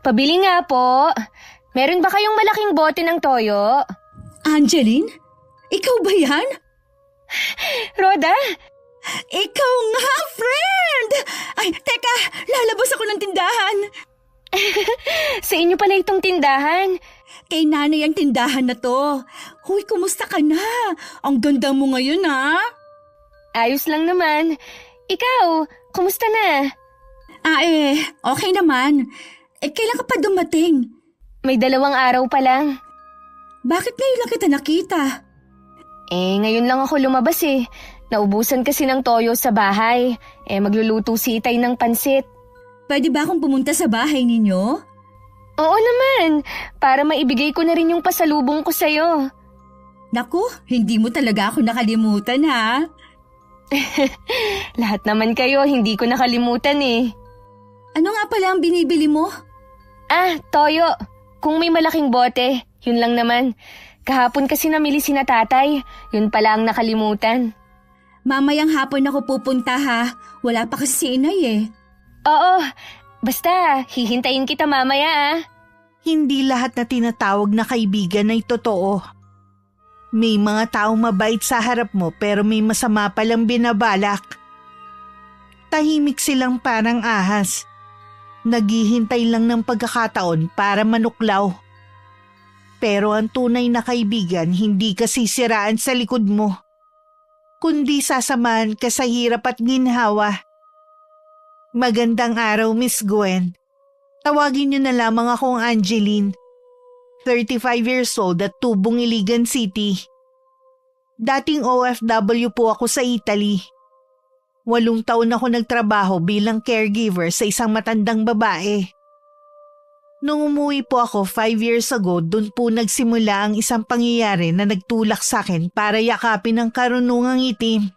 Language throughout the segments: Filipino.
Pabili nga po. Meron ba kayong malaking bote ng toyo? Angeline? Ikaw ba yan? Rhoda? Ikaw nga, friend! Ay, teka, lalabas ako ng tindahan. Sa inyo pala itong tindahan. Kay nanay ang tindahan na to. Huy, kumusta ka na? Ang ganda mo ngayon, ha? Ayos lang naman. Ikaw, kumusta na? Okay naman. Kailan ka pa dumating? May 2 araw pa lang. Bakit ngayon lang kita nakita? Ngayon lang ako lumabas eh. Naubusan kasi ng toyo sa bahay. Magluluto si Itay ng pansit. Pwede ba akong pumunta sa bahay ninyo? Oo naman, para maibigay ko na rin yung pasalubong ko sa'yo. Naku, hindi mo talaga ako nakalimutan, ha? Lahat naman kayo, hindi ko nakalimutan eh. Ano nga pala ang binibili mo? Toyo. Kung may malaking bote, yun lang naman. Kahapon kasi namili si na tatay, yun pala ang nakalimutan. Mamayang hapon ako pupunta, ha? Wala pa kasi si inay eh. Oo, basta hihintayin kita mamaya. Hindi lahat na tinatawag na kaibigan ay totoo. May mga taong mabait sa harap mo pero may masama palang binabalak. Tahimik silang parang ahas. Naghihintay lang ng pagkakataon para manuklaw. Pero ang tunay na kaibigan hindi ka sisiraan sa likod mo, kundi sasamahan ka sa hirap at ginhawa. Magandang araw, Miss Gwen. Tawagin niyo na lamang akong Angeline. 35 years old at tubong Iligan City. Dating OFW po ako sa Italy. 8 taon ako nagtrabaho bilang caregiver sa isang matandang babae. Nung umuwi po ako 5 years ago, dun po nagsimula ang isang pangyayari na nagtulak sa akin para yakapin ang karunungang itim.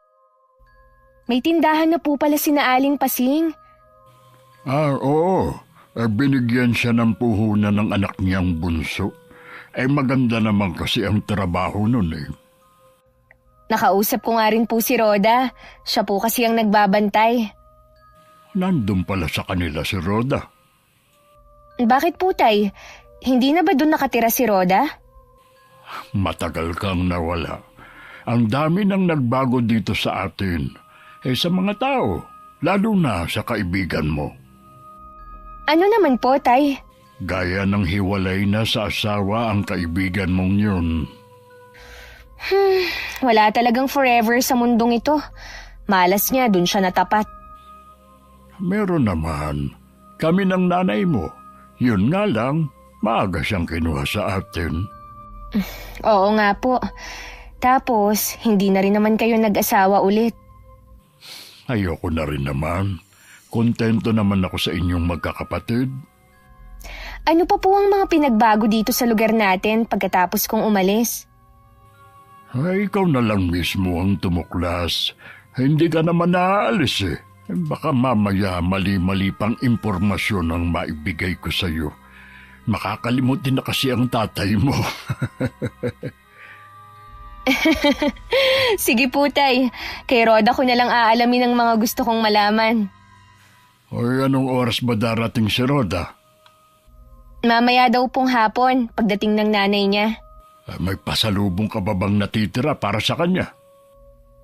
May tindahan na po pala si na Aling Pasing. Oo. Binigyan siya ng puhunan ng anak niyang bunso. Maganda naman kasi ang trabaho nun eh. Nakausap ko nga rin po si Rhoda. Siya po kasi ang nagbabantay. Nandun pala sa kanila si Rhoda. Bakit po, Tay? Hindi na ba doon nakatira si Rhoda? Matagal kang nawala. Ang dami nang nagbago dito sa atin. Sa mga tao, lalo na sa kaibigan mo. Ano naman po, Tay? Gaya ng hiwalay na sa asawa ang kaibigan mong yun. Wala talagang forever sa mundong ito. Malas niya, dun siya natapat. Meron naman. Kami ng nanay mo. Yun nga lang, maaga siyang kinuha sa atin. Oo nga po. Tapos, hindi na rin naman kayo nag-asawa ulit. Ayoko na rin naman. Kontento naman ako sa inyong magkakapatid. Ano pa po ang mga pinagbago dito sa lugar natin pagkatapos kong umalis? Ikaw na lang mismo ang tumuklas. Hindi ka naman naaalis eh. Baka mamaya mali-mali pang impormasyon ang maibigay ko sa iyo. Makakalimutin na kasi ang tatay mo. Sige po, Tay. Kay Rhoda ko na lang aalamin ang mga gusto kong malaman. Anong oras ba darating si Rhoda? Mamaya daw pong hapon, pagdating ng nanay niya. May pasalubong ka ba bang natitira para sa kanya?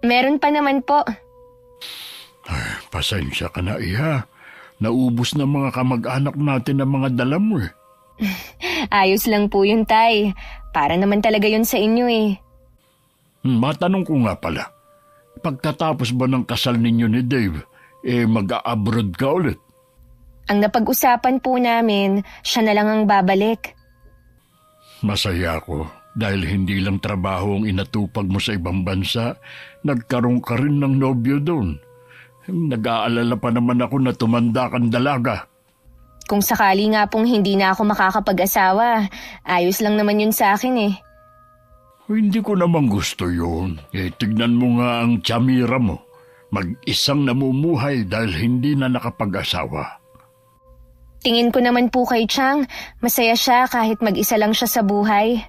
Meron pa naman po. Pasensya ka na, Iha. Naubos na mga kamag-anak natin ang mga dala mo eh. Ayos lang po yun, Tay. Para naman talaga yun sa inyo eh. Matanong ko nga pala. Pagkatapos ba ng kasal ninyo ni Dave, mag-a-abroad ka ulit? Ang napag-usapan po namin, siya na lang ang babalik. Masaya ako dahil hindi lang trabaho ang inatupag mo sa ibang bansa, nagkaroon ka rin ng nobyo doon. Nag-aalala pa naman ako na tumanda kang dalaga. Kung sakali nga pong hindi na ako makakapag-asawa, ayos lang naman yun sa akin eh. Hindi ko naman gusto yun. Tignan mo nga ang tsamira mo. Mag-isang namumuhay dahil hindi na nakapag-asawa. Tingin ko naman po kay Chang, masaya siya kahit mag-isa lang siya sa buhay.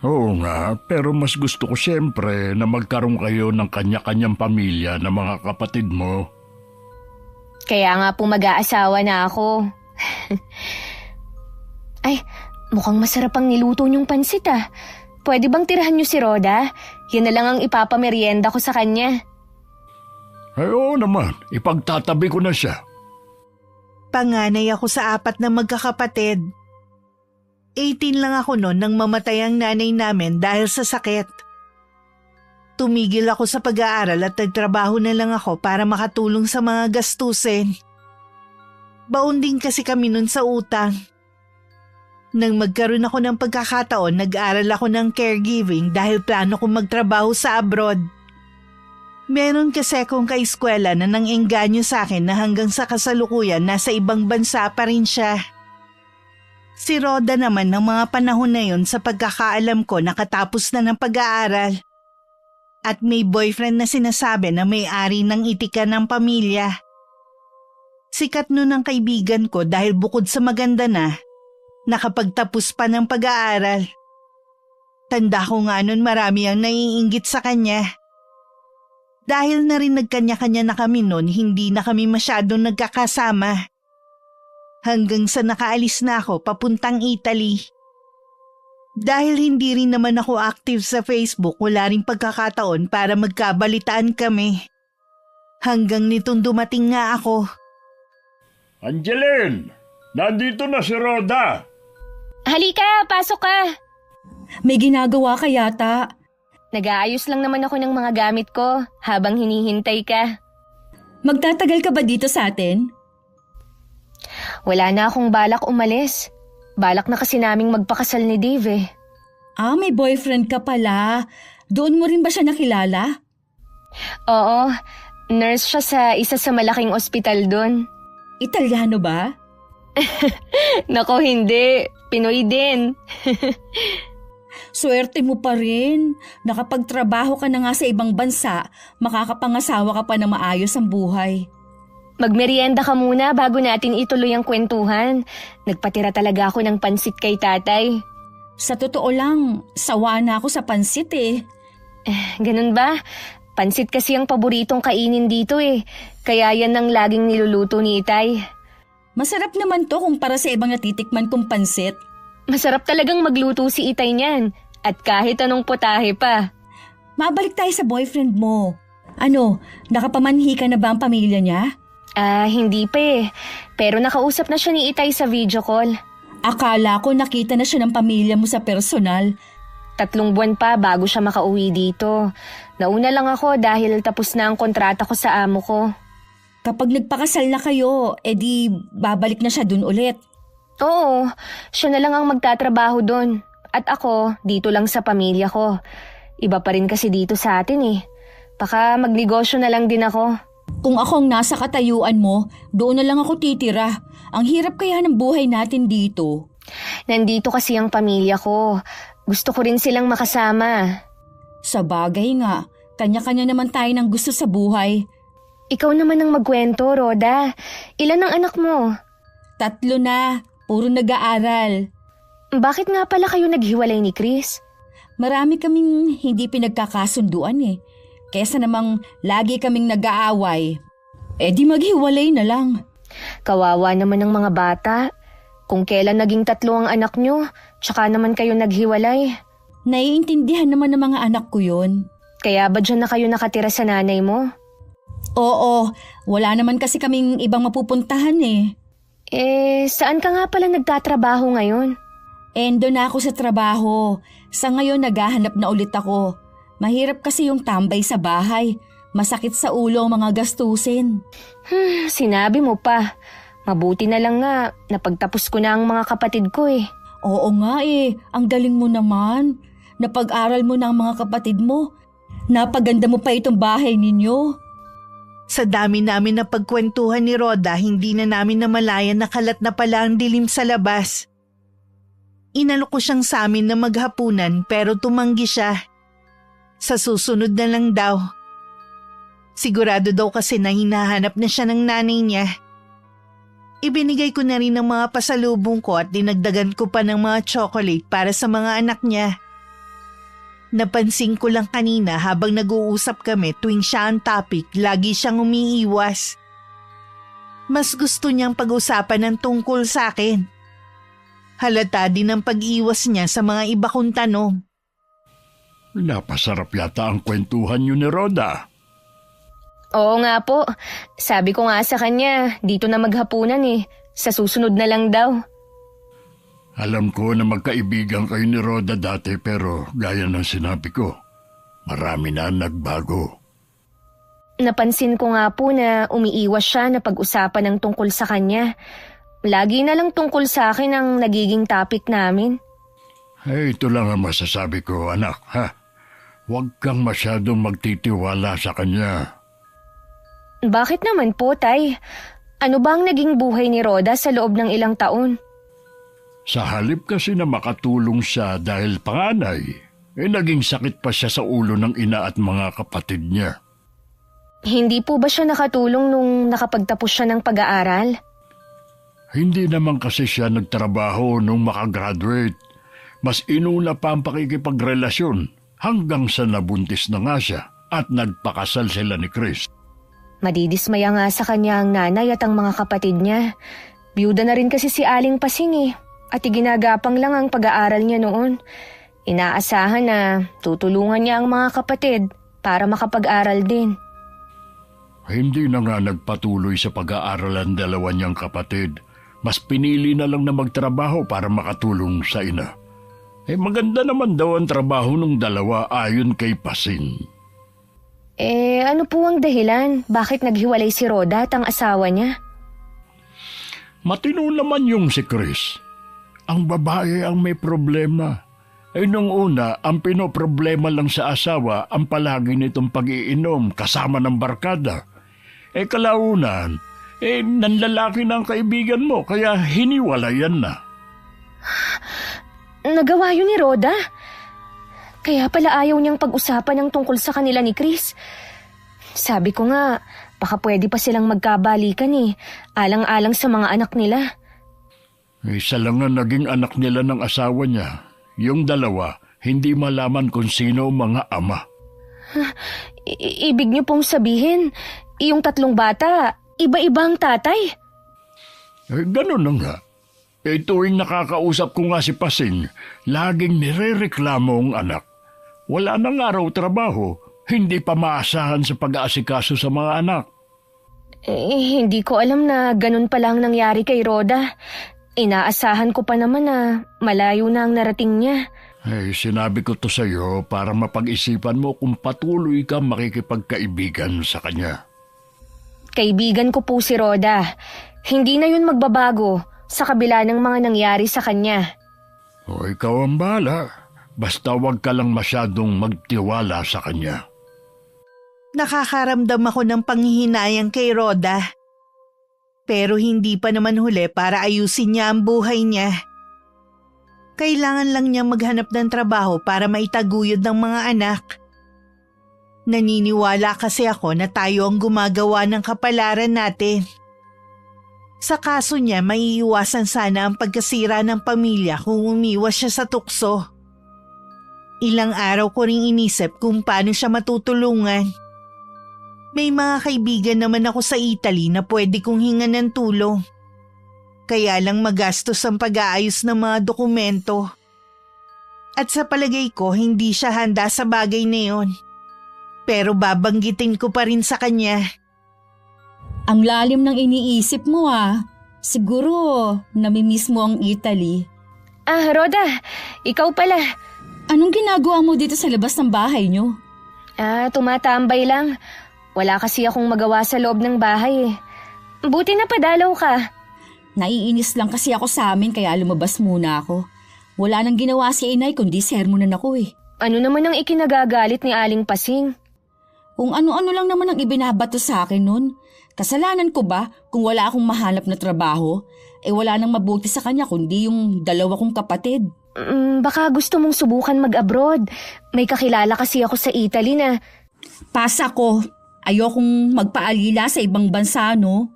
Oo nga, pero mas gusto ko siyempre na magkaroon kayo ng kanya-kanyang pamilya na mga kapatid mo. Kaya nga po mag-aasawa na ako. Ay, mukhang masarap ang niluto niyong pansit ah. Pwede bang tirahan niyo si Roda? Yan na lang ang ipapamerienda ko sa kanya. Ay, oo naman, ipagtatabi ko na siya. Panganay ako sa 4 na magkakapatid. 18 lang ako noon nang mamatay ang nanay namin dahil sa sakit. Tumigil ako sa pag-aaral at nagtrabaho na lang ako para makatulong sa mga gastusin. Baon din kasi kami noon sa utang. Nang magkaroon ako ng pagkakataon, nag-aral ako ng caregiving dahil plano kong magtrabaho sa abroad. Meron kasi akong kaeskwela na nang-engganyo sa akin na hanggang sa kasalukuyan nasa ibang bansa pa rin siya. Si Roda naman ng mga panahon na yun sa pagkakaalam ko nakatapos na ng pag-aaral. At may boyfriend na sinasabi na may-ari ng itikan ng pamilya. Sikat nun ang kaibigan ko dahil bukod sa maganda na, nakapagtapos pa ng pag-aaral. Tanda ko nga nun marami ang naiinggit sa kanya. Dahil na rin nagkanya-kanya na kami nun, hindi na kami masyadong nagkakasama. Hanggang sa nakaalis na ako papuntang Italy. Dahil hindi rin naman ako active sa Facebook, wala ring pagkakataon para magkabalitaan kami. Hanggang nitong dumating nga ako. Angeline, nandito na si Roda. Halika, pasok ka. May ginagawa ka yata. Nag-aayos lang naman ako ng mga gamit ko habang hinihintay ka. Magtatagal ka ba dito sa atin? Wala na akong balak umalis. Balak na kasi naming magpakasal ni Dave eh. Ah, may boyfriend ka pala. Doon mo rin ba siya nakilala? Oo, nurse siya sa isa sa malaking ospital doon. Italiano ba? Nako hindi, Pinoy din. Swerte mo pa rin. Nakapagtrabaho ka na nga sa ibang bansa, makakapangasawa ka pa na maayos ang buhay. Magmerienda ka muna bago natin ituloy ang kwentuhan. Nagpatira talaga ako ng pansit kay tatay. Sa totoo lang, sawa na ako sa pansit eh. Ganun ba? Pansit kasi ang paboritong kainin dito eh. Kaya yan ang laging niluluto ni Itay. Masarap naman to kumpara sa ibang natitikman kong pansit. Masarap talagang magluto si Itay niyan. At kahit anong putahe pa. Mabalik tayo sa boyfriend mo. Ano, nakapamanhi ka na ba ang pamilya niya? Hindi pa eh. Pero nakausap na siya ni Itay sa video call. Akala ko nakita na siya ng pamilya mo sa personal. 3 buwan pa bago siya makauwi dito. Nauna lang ako dahil tapos na ang kontrata ko sa amo ko. Kapag nagpakasal na kayo, edi babalik na siya dun ulit. Oo, siya na lang ang magtatrabaho doon. At ako, dito lang sa pamilya ko. Iba pa rin kasi dito sa atin eh. Baka magnegosyo na lang din ako. Kung ako ang nasa katayuan mo, doon na lang ako titira. Ang hirap kaya ng buhay natin dito. Nandito kasi ang pamilya ko. Gusto ko rin silang makasama. Sa bagay nga, kanya-kanya naman tayo ng gusto sa buhay. Ikaw naman ang magkwento, Roda. Ilan ang anak mo? 3 na, puro nag-aaral. Bakit nga pala kayo naghiwalay ni Chris? Marami kaming hindi pinagkakasunduan eh. Kesa namang lagi kaming nag-aaway. Eh di maghiwalay na lang. Kawawa naman ng mga bata. Kung kailan naging 3 ang anak nyo, tsaka naman kayo naghiwalay. Naiintindihan naman ng mga anak ko yun. Kaya ba dyan na kayo nakatira sa nanay mo? Oo, wala naman kasi kaming ibang mapupuntahan eh. Saan ka nga pala nagtatrabaho ngayon? Endo na ako sa trabaho. Sa ngayon naghahanap na ulit ako. Mahirap kasi yung tambay sa bahay. Masakit sa ulo ang mga gastusin. Sinabi mo pa. Mabuti na lang nga, napagtapos ko na ang mga kapatid ko eh. Oo nga eh, ang galing mo naman. Napag-aral mo na ang mga kapatid mo. Napaganda mo pa itong bahay ninyo. Sa dami namin na pagkwentuhan ni Roda, hindi na namin namalayan na kalat na pala ang dilim sa labas. Inalok ko siyang sa amin na maghapunan pero tumanggi siya. Sa susunod na lang daw. Sigurado daw kasi na hinahanap na siya ng nanay niya. Ibinigay ko na rin ang mga pasalubong ko at dinagdagan ko pa ng mga chocolate para sa mga anak niya. Napansin ko lang kanina habang nag-uusap kami tuwing siya ang topic, lagi siyang umiiwas. Mas gusto niyang pag-usapan ng tungkol sa akin. Halata din ang pag-iwas niya sa mga iba kong tanong. Napasarap yata ang kwentuhan niyo ni Rhoda. Oo nga po. Sabi ko nga sa kanya, dito na maghapunan eh. Sa susunod na lang daw. Alam ko na magkaibigan kayo ni Rhoda dati pero gaya ng sinabi ko, marami na nagbago. Napansin ko nga po na umiiwas siya na pag-usapan ng tungkol sa kanya. Lagi na lang tungkol sa akin ang nagiging topic namin. Ito lang ang masasabi ko, anak, ha? Huwag kang masyadong magtitiwala sa kanya. Bakit naman po, Tay? Ano ba ang naging buhay ni Rhoda sa loob ng ilang taon? Sa halip kasi na makatulong siya dahil panganay, naging sakit pa siya sa ulo ng ina at mga kapatid niya. Hindi po ba siya nakatulong nung nakapagtapos siya ng pag-aaral? Hindi naman kasi siya nagtrabaho nung makagraduate. Mas inuna pa ang pakikipagrelasyon hanggang sa nabuntis na nga siya at nagpakasal sila ni Chris. Madidismaya nga sa kanya ang nanay at ang mga kapatid niya. Biyuda na rin kasi si Aling Pasing eh, at iginagapang lang ang pag-aaral niya noon. Inaasahan na tutulungan niya ang mga kapatid para makapag-aral din. Hindi na nga nagpatuloy sa pag-aaral ang dalawa niyang kapatid. Mas pinili na lang na magtrabaho para makatulong sa ina. Maganda naman daw ang trabaho ng dalawa ayon kay Pasing. Ano po ang dahilan? Bakit naghiwalay si Rhoda at ang asawa niya? Matino naman yung si Chris. Ang babae ang may problema. Nung una, ang pinoproblema lang sa asawa ang palagi nitong pag-iinom kasama ng barkada. Kalaunan, nanlalaki na ang kaibigan mo kaya hiniwalayan na. Nagawa yun ni Rhoda? Kaya pala ayaw niyang pag-usapan ng tungkol sa kanila ni Chris. Sabi ko nga, baka pwede pa silang magkabalikan eh, alang-alang sa mga anak nila. Isa lang ang naging anak nila ng asawa niya. Yung dalawa, hindi malaman kung sino ang mga ama. Ibig niyo pong sabihin, yung tatlong bata, iba-iba ang tatay? Ganun na nga. Tuwing nakakausap ko nga si Pasing, laging nirereklamo ang anak. Wala nang araw trabaho, hindi pa maasahan sa pag-aasikaso sa mga anak. Hindi ko alam na ganun pala ang nangyari kay Rhoda. Inaasahan ko pa naman na malayo na ang narating niya. Sinabi ko to sa iyo para mapag-isipan mo kung patuloy kang makikipagkaibigan sa kanya. Kaibigan ko po si Rhoda. Hindi na yun magbabago sa kabila ng mga nangyari sa kanya. Ikaw ang bahala. Basta wag ka lang masyadong magtiwala sa kanya. Nakakaramdam ako ng panghihinayang kay Rhoda. Pero hindi pa naman huli para ayusin niya ang buhay niya. Kailangan lang niya maghanap ng trabaho para maitaguyod ng mga anak. Naniniwala kasi ako na tayo ang gumagawa ng kapalaran natin. Sa kaso niya, maiiwasan sana ang pagkasira ng pamilya kung umiwas siya sa tukso. Ilang araw ko ring inisip kung paano siya matutulungan. May mga kaibigan naman ako sa Italy na pwede kong hingan ng tulong. Kaya lang magastos ang pag-aayos ng mga dokumento. At sa palagay ko, hindi siya handa sa bagay na yun. Pero babanggitin ko pa rin sa kanya. Ang lalim ng iniisip mo ah. Siguro, namimiss mo ang Italy. Rhoda, ikaw pala. Anong ginagawa mo dito sa labas ng bahay niyo? Tumatambay lang. Wala kasi akong magawa sa loob ng bahay eh. Buti na padalaw ka. Naiinis lang kasi ako sa amin kaya lumabas muna ako. Wala nang ginawa si inay kundi sermonan ako eh. Ano naman ang ikinagagalit ni Aling Pasing? Kung ano-ano lang naman ang ibinabato sa akin nun. Kasalanan ko ba kung wala akong mahanap na trabaho? Wala nang mabuti sa kanya kundi yung dalawa kong kapatid. Baka gusto mong subukan mag-abroad. May kakilala kasi ako sa Italy na... Pasa ko. Ayokong magpaalila sa ibang bansa, no?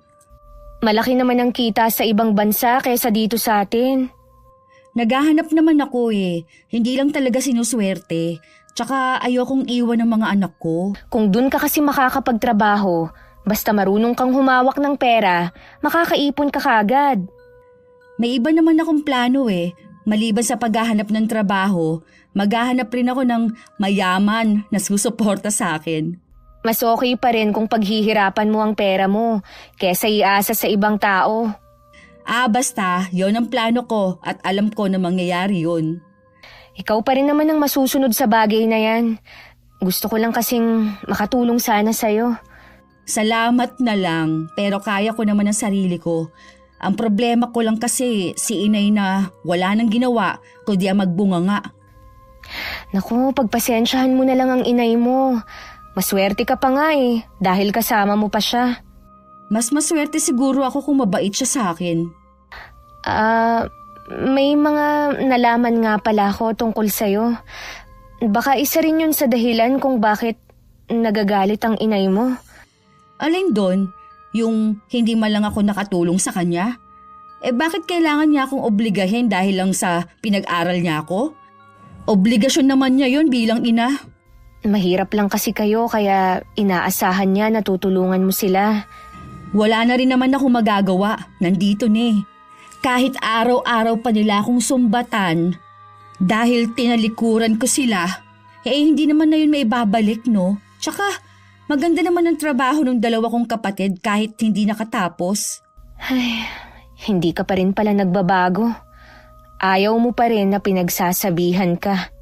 Malaki naman ang kita sa ibang bansa kaysa dito sa atin. Naghahanap naman ako eh. Hindi lang talaga sinuswerte. Tsaka ayokong iwan ng mga anak ko. Kung dun ka kasi makakapagtrabaho, basta marunong kang humawak ng pera, makakaipon ka kagad. May iba naman akong plano eh. Maliban sa paghahanap ng trabaho, maghahanap rin ako ng mayaman na susuporta sa akin. Mas okay pa rin kung paghihirapan mo ang pera mo kesa iasa sa ibang tao. Basta, yon ang plano ko at alam ko na mangyayari yun. Ikaw pa rin naman ang masusunod sa bagay na yan. Gusto ko lang kasing makatulong sana sa'yo. Salamat na lang, pero kaya ko naman ang sarili ko. Ang problema ko lang kasi si inay na wala nang ginawa kundi ang magbunganga. Naku, pagpasensyahan mo na lang ang inay mo. Maswerte ka pa nga eh, dahil kasama mo pa siya. Mas maswerte siguro ako kung mabait siya sa akin. May mga nalaman nga pala ako tungkol sa'yo. Baka isa rin yun sa dahilan kung bakit nagagalit ang inay mo. Alin doon? Yung hindi man lang ako nakatulong sa kanya? Bakit kailangan niya akong obligahin dahil lang sa pinag-aral niya ako? Obligasyon naman niya yon bilang ina. Mahirap lang kasi kayo kaya inaasahan niya na tutulungan mo sila. Wala na rin naman ako magagawa. Nandito ni. Kahit araw-araw pa nila akong sumbatan. Dahil tinalikuran ko sila, hindi naman na yun may babalik, no? Tsaka, maganda naman ang trabaho ng dalawa kong kapatid kahit hindi nakatapos. Ay, hindi ka pa rin pala nagbabago. Ayaw mo pa rin na pinagsasabihan ka.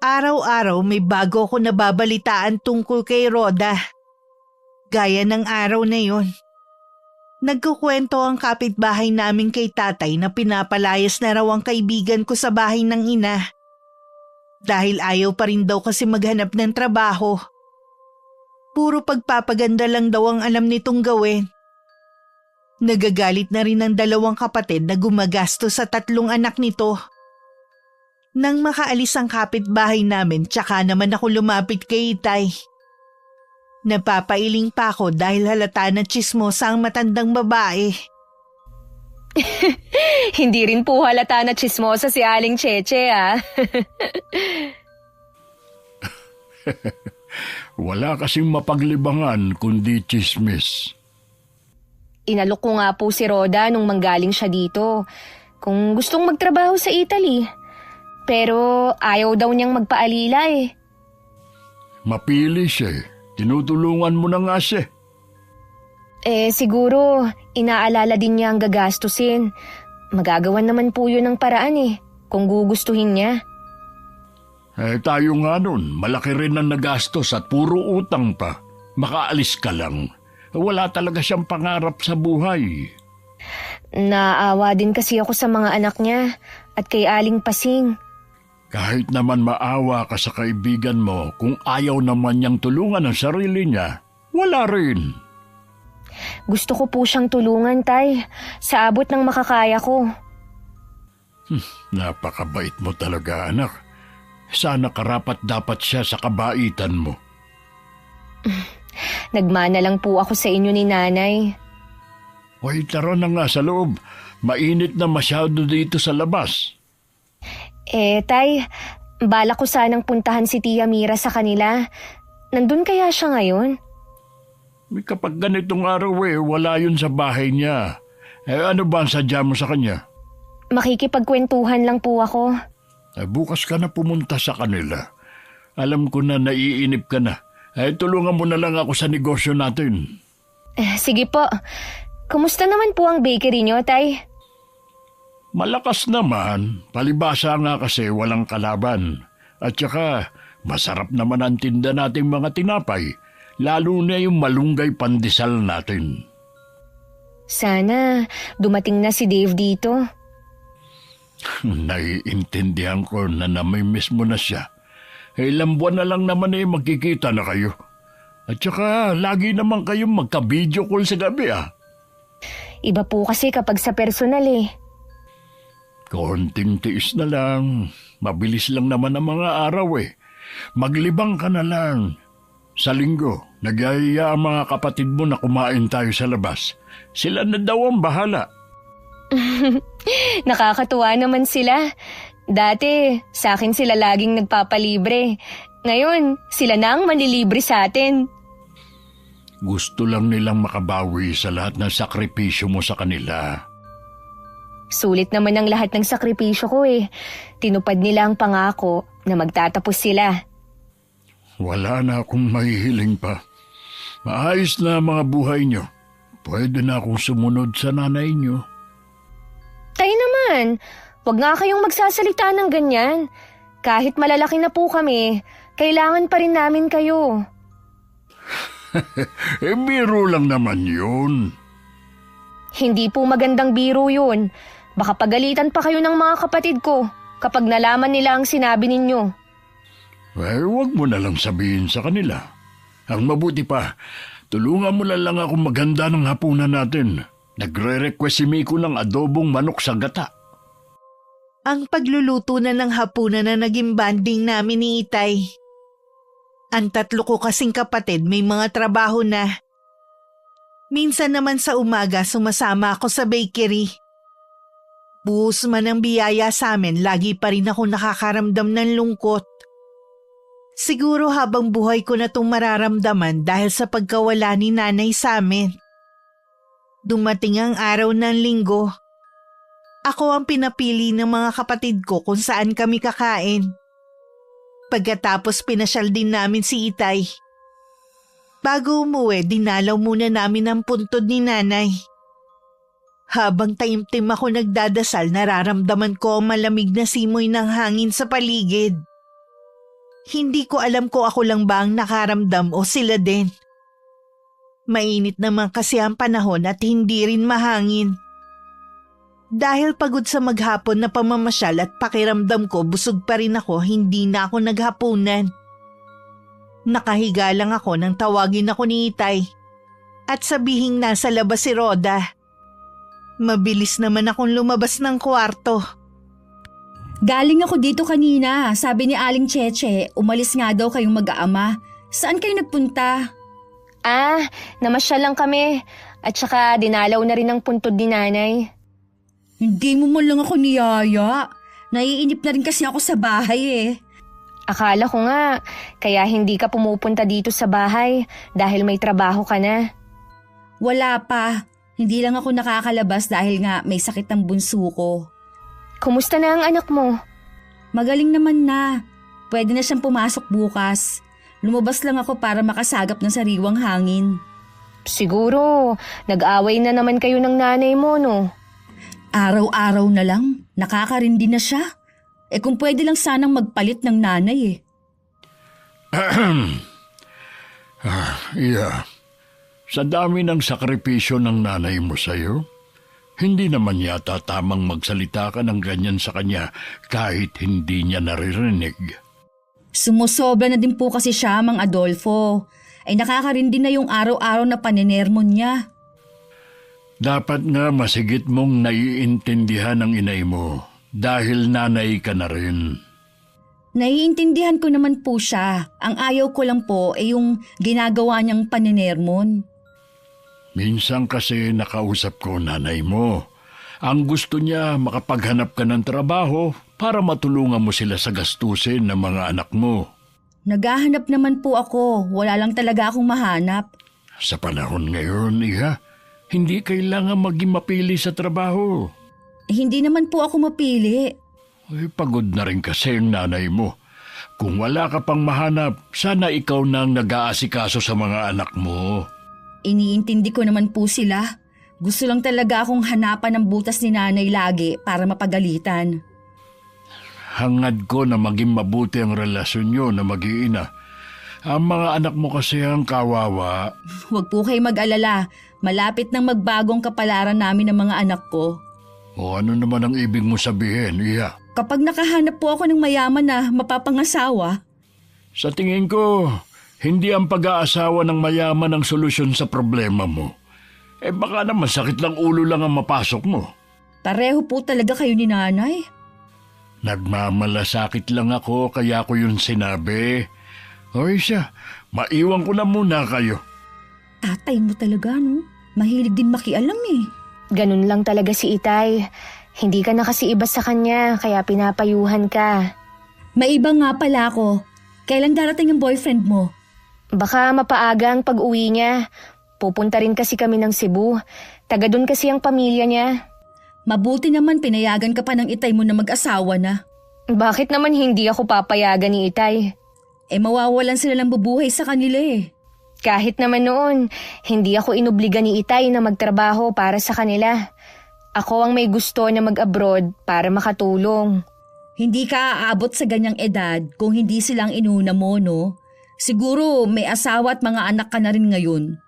Araw-araw may bago ako nababalitaan tungkol kay Rhoda. Gaya ng araw na yon. Nagkukwento ang kapitbahay namin kay tatay na pinapalayas na raw ang kaibigan ko sa bahay ng ina. Dahil ayaw pa rin daw kasi maghanap ng trabaho. Puro pagpapaganda lang daw ang alam nitong gawin. Nagagalit na rin ang dalawang kapatid na gumagastos sa 3 anak nito. Nang makaalis ang kapitbahay namin, tsaka naman ako lumapit kay Itay. Napapailing pa ako dahil halata na tsismosa ang matandang babae. Hindi rin po halata na tsismosa si Aling Cheche, ah. Wala kasing mapaglibangan kundi chismis. Inalok ko nga po si Rhoda nung manggaling siya dito. Kung gustong magtrabaho sa Italy. Pero ayaw daw niyang magpaalila eh. Mapili siya eh. Tinutulungan mo na nga siya. Siguro inaalala din niya ang gagastusin. Magagawan naman po yun ng paraan eh. Kung gugustuhin niya. Tayo nga nun. Malaki rin ang nagastos at puro utang pa. Makaalis ka lang. Wala talaga siyang pangarap sa buhay. Naawa din kasi ako sa mga anak niya at kay Aling Pasing. Kahit naman maawa ka sa kaibigan mo, kung ayaw naman niyang tulungan ang sarili niya, wala rin. Gusto ko po siyang tulungan, Tay. Sa abot ng makakaya ko. Napakabait mo talaga, anak. Sana karapat dapat siya sa kabaitan mo. Nagmana lang po ako sa inyo ni Nanay. Hoy, tara na nga sa loob. Mainit na masyado dito sa labas. Tay, balak ko sanang puntahan si Tia Mira sa kanila. Nandun kaya siya ngayon? Kapag ganitong araw wala yun sa bahay niya. Ano ba ang sadya mo sa kanya? Makikipagkwentuhan lang po ako. Bukas ka na pumunta sa kanila. Alam ko na naiinip ka na. Tulungan mo na lang ako sa negosyo natin. Sige po. Kumusta naman po ang bakery niyo, Tay? Malakas naman. Palibasa nga kasi walang kalaban. At saka, masarap naman ang tinda nating mga tinapay. Lalo na yung malunggay pandesal natin. Sana dumating na si Dave dito. Naiintindihan ko na namimiss mo na siya. Ilang buwan na lang naman magkikita na kayo. At saka, lagi naman kayong magka-video call sa gabi Iba po kasi kapag sa personal Konting tiis na lang. Mabilis lang naman ang mga araw Maglibang ka na lang. Sa linggo, nagyayaya ang mga kapatid mo na kumain tayo sa labas. Sila na daw ang bahala. Nakakatuwa naman sila. Dati, sa akin sila laging nagpapalibre. Ngayon, sila na ang manlilibre sa atin. Gusto lang nilang makabawi sa lahat ng sakripisyo mo sa kanila. Sulit naman ang lahat ng sakripisyo ko eh. Tinupad nila ang pangako na magtatapos sila. Wala na akong mahihiling pa. Maayos na ang mga buhay nyo. Pwede na akong sumunod sa nanay nyo. Tayo naman, wag nga kayong magsasalita ng ganyan. Kahit malalaki na po kami, kailangan pa rin namin kayo. Biro lang naman yun. Hindi po magandang biro yun. Baka pagalitan pa kayo ng mga kapatid ko kapag nalaman nila ang sinabi ninyo. Huwag mo na lang sabihin sa kanila. Ang mabuti pa, tulungan mo na lang ako maghanda ng hapunan natin. Nagre-request si Miko ng adobong manok sa gata. Ang pagluluto na ng hapunan na naging banding namin ni Itay. Ang tatlo ko kasing kapatid may mga trabaho na. Minsan naman sa umaga sumasama ako sa bakery. Buhos man ang biyaya sa amin, lagi pa rin ako nakakaramdam ng lungkot. Siguro habang buhay ko na itong mararamdaman dahil sa pagkawala ni nanay sa amin. Dumating ang araw ng linggo. Ako ang pinapili ng mga kapatid ko kung saan kami kakain. Pagkatapos pinasyal din namin si Itay. Bago umuwi, dinalaw muna namin ang puntod ni nanay. Habang taimtim ako nagdadasal, nararamdaman ko ang malamig na simoy ng hangin sa paligid. Hindi ko alam kung ako lang ba ang nakaramdam o sila din. Mainit naman kasi ang panahon at hindi rin mahangin. Dahil pagod sa maghapon na pamamasyal at pakiramdam ko busog pa rin ako, hindi na ako naghapunan. Nakahiga lang ako nang tawagin ako ni Itay at sabihing nasa labas si Roda. Mabilis naman akong lumabas ng kwarto. Galing ako dito kanina. Sabi ni Aling Cheche, umalis nga daw kayong mag-aama. Saan kayo nagpunta? Namasyal lang kami. At saka dinalaw na rin ang puntod ni nanay. Hindi mo man lang ako niyaya. Naiinip na rin kasi ako sa bahay eh. Akala ko nga, kaya hindi ka pumupunta dito sa bahay dahil may trabaho ka na. Wala pa. Hindi lang ako nakakalabas dahil nga may sakit ang bunso ko. Kumusta na ang anak mo? Magaling naman na. Pwede na siyang pumasok bukas. Lumabas lang ako para makasagap ng sariwang hangin. Siguro, nag-away na naman kayo ng nanay mo, no? Araw-araw na lang, nakakarindi na siya. Kung pwede lang sanang magpalit ng nanay eh. Iya, sa dami ng sakripisyo ng nanay mo sa'yo, hindi naman yata tamang magsalita ka ng ganyan sa kanya kahit hindi niya naririnig. Sumusobra na din po kasi siya, Mang Adolfo. Nakakarindi na yung araw-araw na paninermon niya. Dapat nga masigit mong naiintindihan ang inay mo dahil nanay ka na rin. Naiintindihan ko naman po siya. Ang ayaw ko lang po ay yung ginagawa niyang paninermon. Minsan kasi nakausap ko nanay mo. Ang gusto niya makapaghanap ka ng trabaho para matulungan mo sila sa gastusin ng mga anak mo. Naghahanap naman po ako. Wala lang talaga akong mahanap. Sa panahon ngayon, Iha, hindi kailangan maging mapili sa trabaho. Hindi naman po ako mapili. Pagod na rin kasi ang nanay mo. Kung wala ka pang mahanap, sana ikaw nang nag-aasikaso sa mga anak mo. Iniintindi ko naman po sila. Gusto lang talaga akong hanapan ng butas ni nanay lagi para mapagalitan. Hangad ko na maging mabuti ang relasyon nyo na mag-iina. Ang mga anak mo kasi ang kawawa. Huwag po kayo mag-alala. Malapit nang magbagong kapalaran namin ng mga anak ko. O ano naman ang ibig mo sabihin, Iha? Kapag nakahanap po ako ng mayaman na mapapangasawa. Sa tingin ko, hindi ang pag-aasawa ng mayaman ang solusyon sa problema mo. Baka naman sakit lang ulo lang ang mapasok mo. Pareho po talaga kayo ni nanay. Nagmamalasakit lang ako kaya ko yun sinabi. Hoy siya, maiwan ko na muna kayo. Tatay mo talaga, no? Mahilig din makialam eh. Ganun lang talaga si Itay. Hindi ka na kasi iba sa kanya, kaya pinapayuhan ka. May iba nga pala ako. Kailan darating ang boyfriend mo? Baka mapaaga ang pag-uwi niya. Pupunta rin kasi kami ng Cebu. Taga doon kasi ang pamilya niya. Mabuti naman pinayagan ka pa ng itay mo na mag-asawa na. Bakit naman hindi ako papayagan ni Itay? Mawawalan sila ng bubuhay sa kanila eh. Kahit naman noon, hindi ako inubliga ni Itay na magtrabaho para sa kanila. Ako ang may gusto na mag-abroad para makatulong. Hindi ka aabot sa ganyang edad kung hindi silang inuna mo, no? Siguro may asawa at mga anak ka na rin ngayon.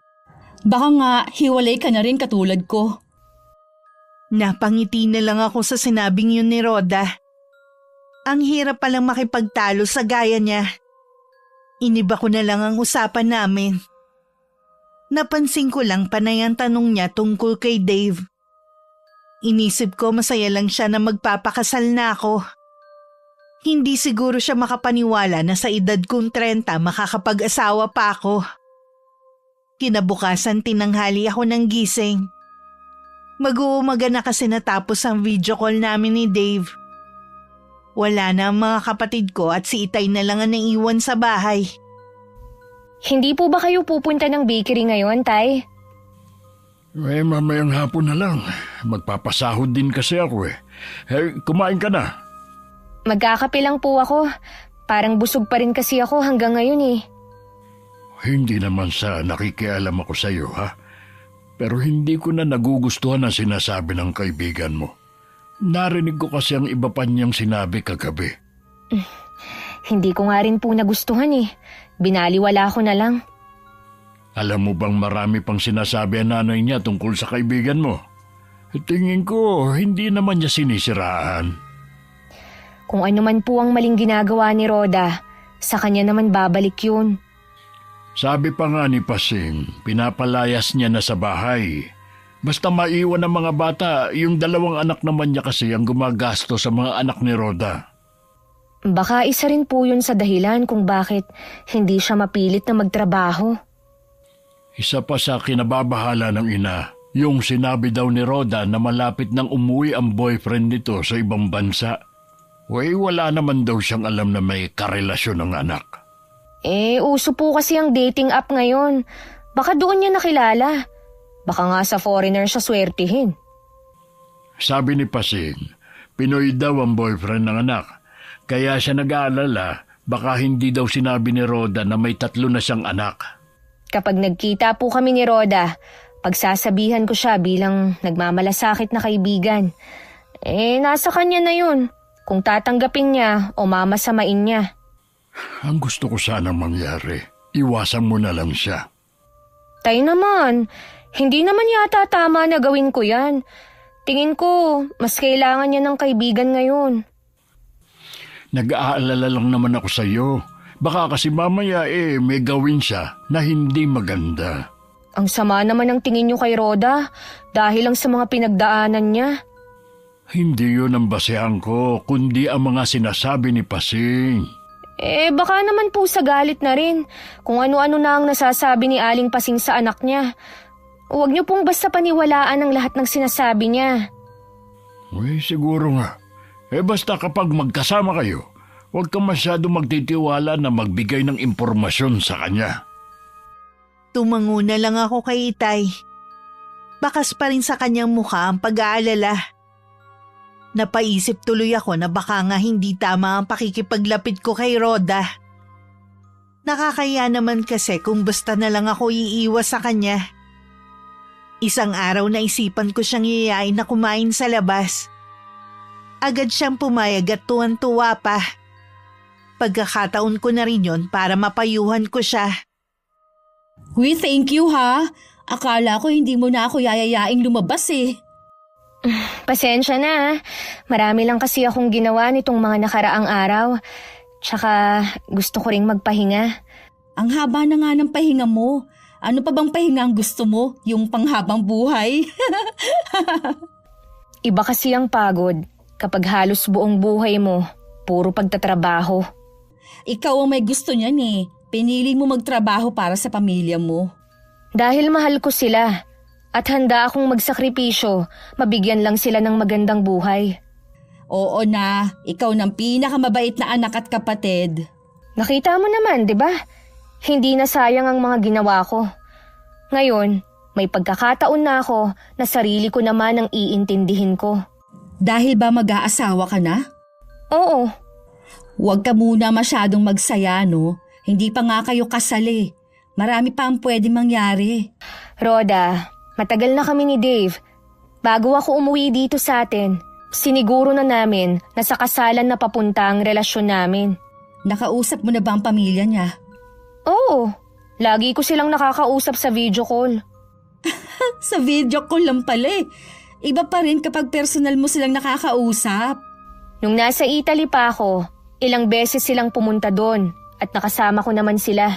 Baka nga hiwalay ka na rin katulad ko. Napangiti na lang ako sa sinabing yun ni Rhoda. Ang hirap palang makipagtalo sa gaya niya. Iniba ko na lang ang usapan namin. Napansin ko lang panay ang tanong niya tungkol kay Dave. Inisip ko masaya lang siya na magpapakasal na ako. Hindi siguro siya makapaniwala na sa edad kong 30 makakapag-asawa pa ako. Kinabukasan tinanghali ako ng gising. Mag-uumaga na kasi natapos ang video call namin ni Dave. Wala na ang mga kapatid ko at si Itay na lang ang naiwan sa bahay. Hindi po ba kayo pupunta ng bakery ngayon, Tay? Mamayang hapon na lang. Magpapasahod din kasi ako eh. Kumain ka na. Magkakape lang po ako. Parang busog pa rin kasi ako hanggang ngayon eh. Hindi naman sa nakikialam ako sa iyo, ha? Pero hindi ko na nagugustuhan ang sinasabi ng kaibigan mo. Narinig ko kasi ang iba pa niyang sinabi kagabi. Hindi ko nga rin po nagustuhan eh. Binaliwala ko na lang. Alam mo bang marami pang sinasabi ang nanay niya tungkol sa kaibigan mo? Tingin ko, hindi naman niya sinisiraan. Kung ano man po ang maling ginagawa ni Rhoda, sa kanya naman babalik yun. Sabi pa nga ni Pasing, pinapalayas niya na sa bahay. Basta maiwan ng mga bata, yung 2 anak naman niya kasi ang gumagasto sa mga anak ni Rhoda. Baka isa rin po yun sa dahilan kung bakit hindi siya mapilit na magtrabaho. Isa pa sa kinababahala ng ina, yung sinabi daw ni Rhoda na malapit nang umuwi ang boyfriend nito sa ibang bansa. Wala naman daw siyang alam na may karelasyon ng anak. Uso po kasi ang dating app ngayon. Baka doon niya nakilala. Baka nga sa foreigner siya swertihin. Sabi ni Pasing, Pinoy daw ang boyfriend ng anak. Kaya siya nag-aalala, baka hindi daw sinabi ni Rhoda na may 3 na siyang anak. Kapag nagkita po kami ni Rhoda, pagsasabihan ko siya bilang nagmamalasakit na kaibigan. Nasa kanya na yun. Kung tatanggapin niya o mamasamain niya. Ang gusto ko sanang mangyari, iwasan mo na lang siya. Tay naman, hindi naman yata tama na gawin ko yan. Tingin ko, mas kailangan niya ng kaibigan ngayon. Nag-aalala lang naman ako sa iyo. Baka kasi mamaya may gawin siya na hindi maganda. Ang sama naman ng tingin niyo kay Rhoda dahil lang sa mga pinagdaanan niya. Hindi yun ang basehan ko, kundi ang mga sinasabi ni Pasing. Baka naman po sa galit na rin kung ano-ano na ang nasasabi ni Aling Pasing sa anak niya. Huwag niyo pong basta paniwalaan ang lahat ng sinasabi niya. Siguro nga. Basta kapag magkasama kayo, huwag ka masyado magtitiwala na magbigay ng impormasyon sa kanya. Tumango na lang ako kay Itay. Bakas pa rin sa kanyang mukha ang pag-aalala. Napaisip tuloy ako na baka nga hindi tama ang pakikipaglapit ko kay Rhoda. Nakakaya naman kasi kung basta na lang ako iiwas sa kanya. Isang araw na isipan ko siyang yayain na kumain sa labas. Agad siyang pumayag at tuwan-tuwa pa. Pagkakataon ko na rin yon para mapayuhan ko siya. Thank you ha. Akala ko hindi mo na ako yayayaing lumabas eh. Pasensya na. Marami lang kasi akong ginawa nitong mga nakaraang araw. Tsaka gusto ko ring magpahinga. Ang haba na nga ng pahinga mo. Ano pa bang pahinga ang gusto mo? Yung panghabang buhay? Iba kasi ang pagod kapag halos buong buhay mo, puro pagtatrabaho. Ikaw ang may gusto niyan eh. Pinili mo magtrabaho para sa pamilya mo. Dahil mahal ko sila. At handa akong magsakripisyo, mabigyan lang sila ng magandang buhay. Oo na, ikaw ng pinakamabait na anak at kapatid. Nakita mo naman, di ba? Hindi na sayang ang mga ginawa ko. Ngayon, May pagkakataon na ako na sarili ko naman ang iintindihin ko. Dahil ba mag-aasawa ka na? Oo, Huwag ka muna masyadong magsaya, no? Hindi pa nga kayo kasali. Marami pa ang pwede mangyari. Rhoda, matagal na kami ni Dave. Bago ako umuwi dito sa atin, siniguro na namin na sa kasalan na papunta ang relasyon namin. Nakausap mo na ba ang pamilya niya? Oo, lagi ko silang nakakausap sa video call. Sa video call lang pala eh. Iba pa rin kapag personal mo silang nakakausap. Nung nasa Italy pa ako, ilang beses silang pumunta doon at nakasama ko naman sila.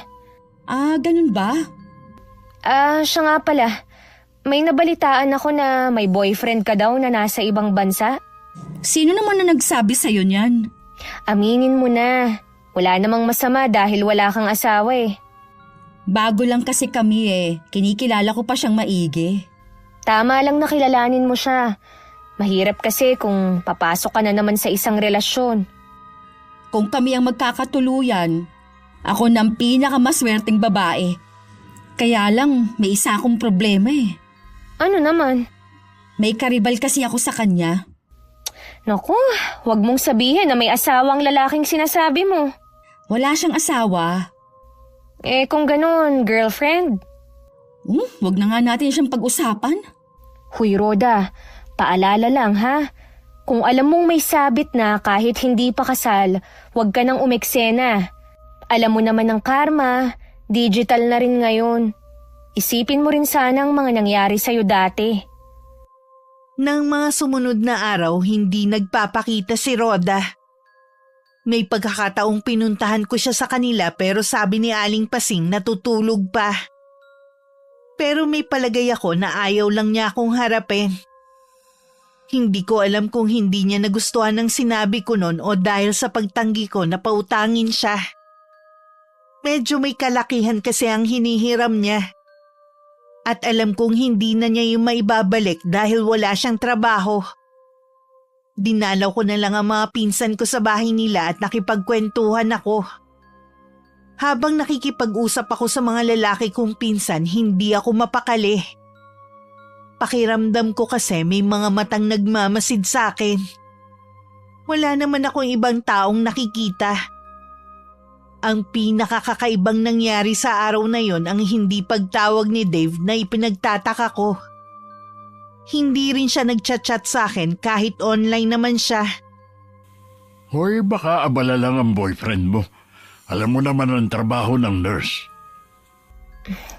Ah, ganun ba? Siya nga pala. May nabalitaan ako na may boyfriend ka daw na nasa ibang bansa. Sino naman na nagsabi sa'yo niyan? Aminin mo na. Wala namang masama dahil wala kang asawa eh. Bago lang kasi kami eh. Kinikilala ko pa siyang maigi. Tama lang na kilalanin mo siya. Mahirap kasi kung papasok ka na naman sa isang relasyon. Kung kami ang magkakatuluyan, ako ng pinakamaswerteng babae. Kaya lang, may isa akong problema eh. Ano naman? May karibal kasi ako sa kanya. Naku, wag mong sabihin na may asawang lalaking sinasabi mo. Wala siyang asawa. Eh kung ganun, girlfriend? Wag na nga natin siyang pag-usapan. Huy Rhoda, paalala lang ha. Kung alam mong may sabit na kahit hindi pa kasal, wag ka nang umeksena. Alam mo naman ng karma, digital na rin ngayon. Isipin mo rin sana ang mga nangyari sa'yo dati. Nang mga sumunod na araw, hindi nagpapakita si Rhoda. May pagkakataong pinuntahan ko siya sa kanila pero sabi ni Aling Pasing natutulog pa. Pero may palagay ako na ayaw lang niya akong harapin. Hindi ko alam kung hindi niya nagustuhan ng sinabi ko noon o dahil sa pagtanggi ko na pautangin siya. Medyo may kalakihan kasi ang hinihiram niya. At alam kong hindi na niya yung maibabalik dahil wala siyang trabaho. Dinalaw ko na lang ang mga pinsan ko sa bahay nila at nakipagkwentuhan ako. Habang nakikipag-usap ako sa mga lalaki kong pinsan, hindi ako mapakali. Pakiramdam ko kasi may mga matang nagmamasid sa akin. Wala naman akong ibang taong nakikita. Ang pinakakakaibang nangyari sa araw na yon ang hindi pagtawag ni Dave na ipinagtataka ko. Hindi rin siya nagchat-chat sa akin kahit online naman siya. Hoy, baka abala lang ang boyfriend mo. Alam mo naman ang trabaho ng nurse.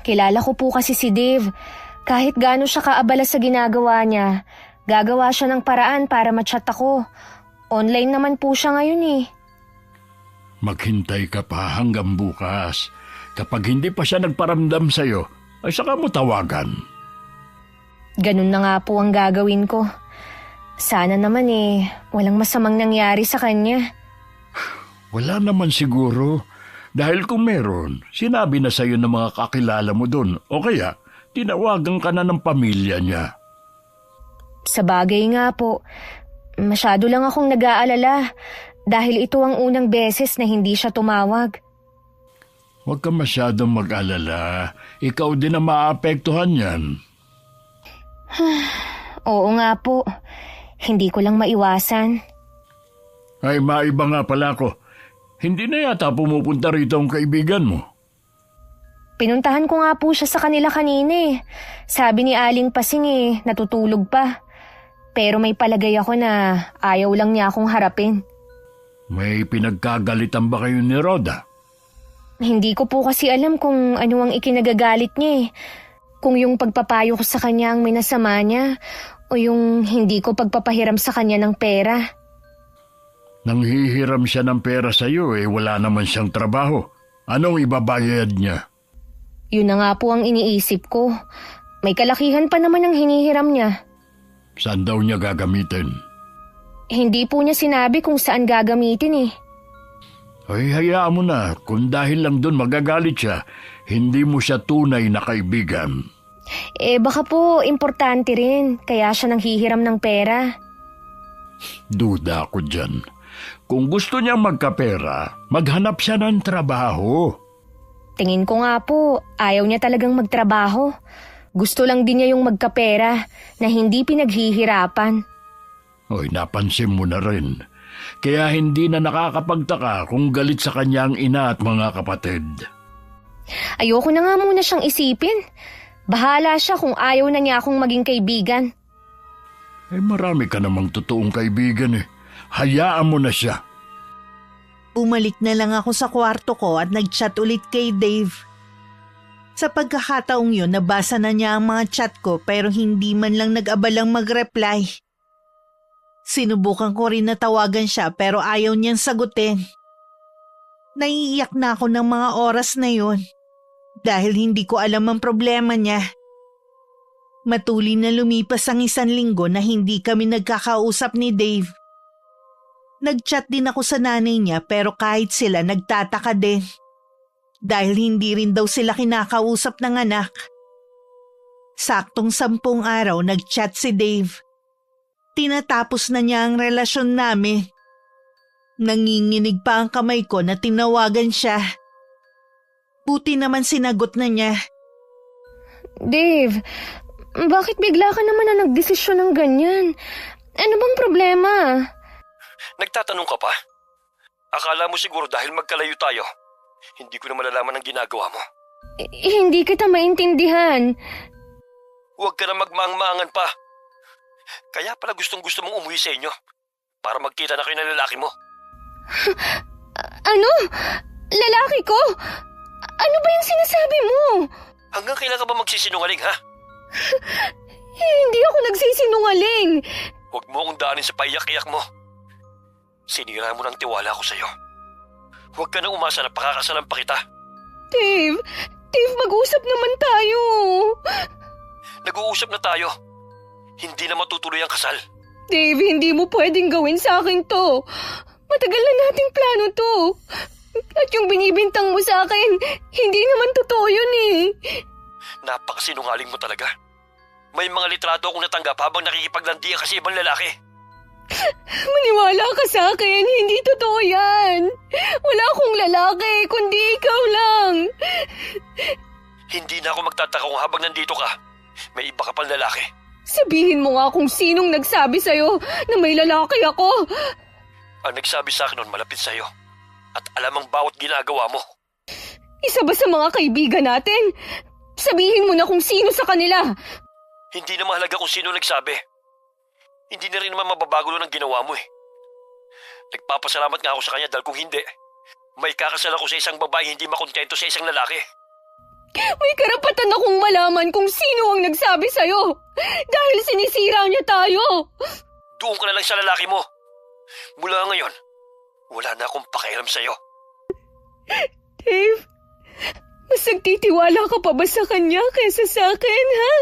Kilala ko po kasi si Dave. Kahit gaano siya kaabala sa ginagawa niya, gagawa siya ng paraan para ma-chat ako. Online naman po siya ngayon eh. Maghintay ka pa hanggang bukas. Kapag hindi pa siya nagparamdam sa'yo, ay saka mo tawagan. Ganun na nga po ang gagawin ko. Sana naman eh, walang masamang nangyari sa kanya. Wala naman siguro. Dahil kung meron, sinabi na sa'yo ng mga kakilala mo doon. O kaya, tinawagan ka na ng pamilya niya. Sa bagay nga po, masyado lang akong nag-aalala dahil ito ang unang beses na hindi siya tumawag. Huwag ka masyadong mag-alala. Ikaw din ang maapektuhan yan. Oo nga po, hindi ko lang maiwasan. Ay, maiba nga pala ko. Hindi na yata pumupunta rito ang kaibigan mo. Pinuntahan ko nga po siya sa kanila kanina eh. Sabi ni Aling Pasing eh, natutulog pa. Pero may palagay ako na ayaw lang niya akong harapin. May pinagkagalitan ba kayo ni Rhoda? Hindi ko po kasi alam kung ano ang ikinagagalit niya eh. Kung yung pagpapayo ko sa kanya ang minasama niya o yung hindi ko pagpapahiram sa kanya ng pera. Nanghihiram siya ng pera sa iyo wala naman siyang trabaho. Anong ibabayad niya? Yun na nga po ang iniisip ko. May kalakihan pa naman ang hinihiram niya. Saan daw niya gagamitin? Hindi po niya sinabi kung saan gagamitin eh. Ay, hayaan mo na. Kung dahil lang doon magagalit siya, hindi mo siya tunay na kaibigan. Baka po importante rin, kaya siya nanghihiram ng pera. Duda ako dyan. Kung gusto niyang magkapera, maghanap siya ng trabaho. Tingin ko nga po, ayaw niya talagang magtrabaho. Gusto lang din niya yung magkapera na hindi pinaghihirapan. Hoy, napansin mo na rin. Kaya hindi na nakakapagtaka kung galit sa kanya ang ina at mga kapatid. Ayoko na nga muna siyang isipin. Bahala siya kung ayaw na niya akong maging kaibigan. Marami ka namang totoong kaibigan eh. Hayaan mo na siya. Bumalik na lang ako sa kwarto ko at nag-chat ulit kay Dave. Sa pagkakataong yun, nabasa na niya ang mga chat ko pero hindi man lang nag-abalang mag-reply. Sinubukan ko rin na tawagan siya pero ayaw niyang sagutin. Naiiyak na ako ng mga oras na yun dahil hindi ko alam ang problema niya. Matuloy na lumipas ang 1 linggo na hindi kami nagkakausap ni Dave. Nag-chat din ako sa nanay niya pero kahit sila nagtataka din dahil hindi rin daw sila kinakausap ng anak. Saktong 10 araw nag-chat si Dave. Tinatapos na niya ang relasyon namin. Nanginginig pa ang kamay ko na tinawagan siya. Buti naman sinagot na niya. Dave, bakit bigla ka naman na nagdesisyon ng ganyan? Ano bang problema? Nagtatanong ka pa? Akala mo siguro dahil magkalayo tayo, hindi ko na malalaman ang ginagawa mo. Hindi kita maintindihan. Huwag ka na magmaang-maangan pa. Kaya pala gustong-gusto mong umuwi sa inyo para magkita na kayo ng lalaki mo. Ano? Lalaki ko? Ano ba yung sinasabi mo? Hanggang kailan ka ba magsisinungaling, ha? Hindi ako nagsisinungaling. Huwag mo akong daanin sa paiyak-iyak mo. Sinira mo ng tiwala ko sa'yo. Huwag ka nang umasa na pakakasalan pa kita. Dave, mag-usap naman tayo. Nag-uusap na tayo. Hindi na matutuloy ang kasal. Dave, hindi mo pwedeng gawin sa akin to. Matagal na nating plano to. At yung binibintang mo sa akin, hindi naman totoo yun eh. Napakasinungaling mo talaga. May mga litrato akong natanggap habang nakikipaglandian ka sa ibang lalaki. Maniwala ka sa akin, hindi totoo yan. Wala akong lalaki, kundi ikaw lang. Hindi na ako magtataka kung habang nandito ka, may iba ka pang lalaki. Sabihin mo nga kung sinong nagsabi sa'yo na may lalaki ako. Ang nagsabi sa akin noon malapit sa'yo at alam ang bawat ginagawa mo. Isa ba sa mga kaibigan natin? Sabihin mo na kung sino sa kanila. Hindi na mahalaga kung sino nagsabi. Hindi na rin naman mababago ang ginawa mo eh. Nagpapasalamat nga ako sa kanya dahil kung hindi, may kakasal ako sa isang babae hindi makontento sa isang lalaki. May karapatan akong malaman kung sino ang nagsabi sa'yo dahil sinisira niya tayo. Doon ka na lang sa lalaki mo. Mula ngayon, wala na akong pakialam sa'yo. Dave, mas nagtitiwala ka pa ba sa kanya kaysa sa akin, ha?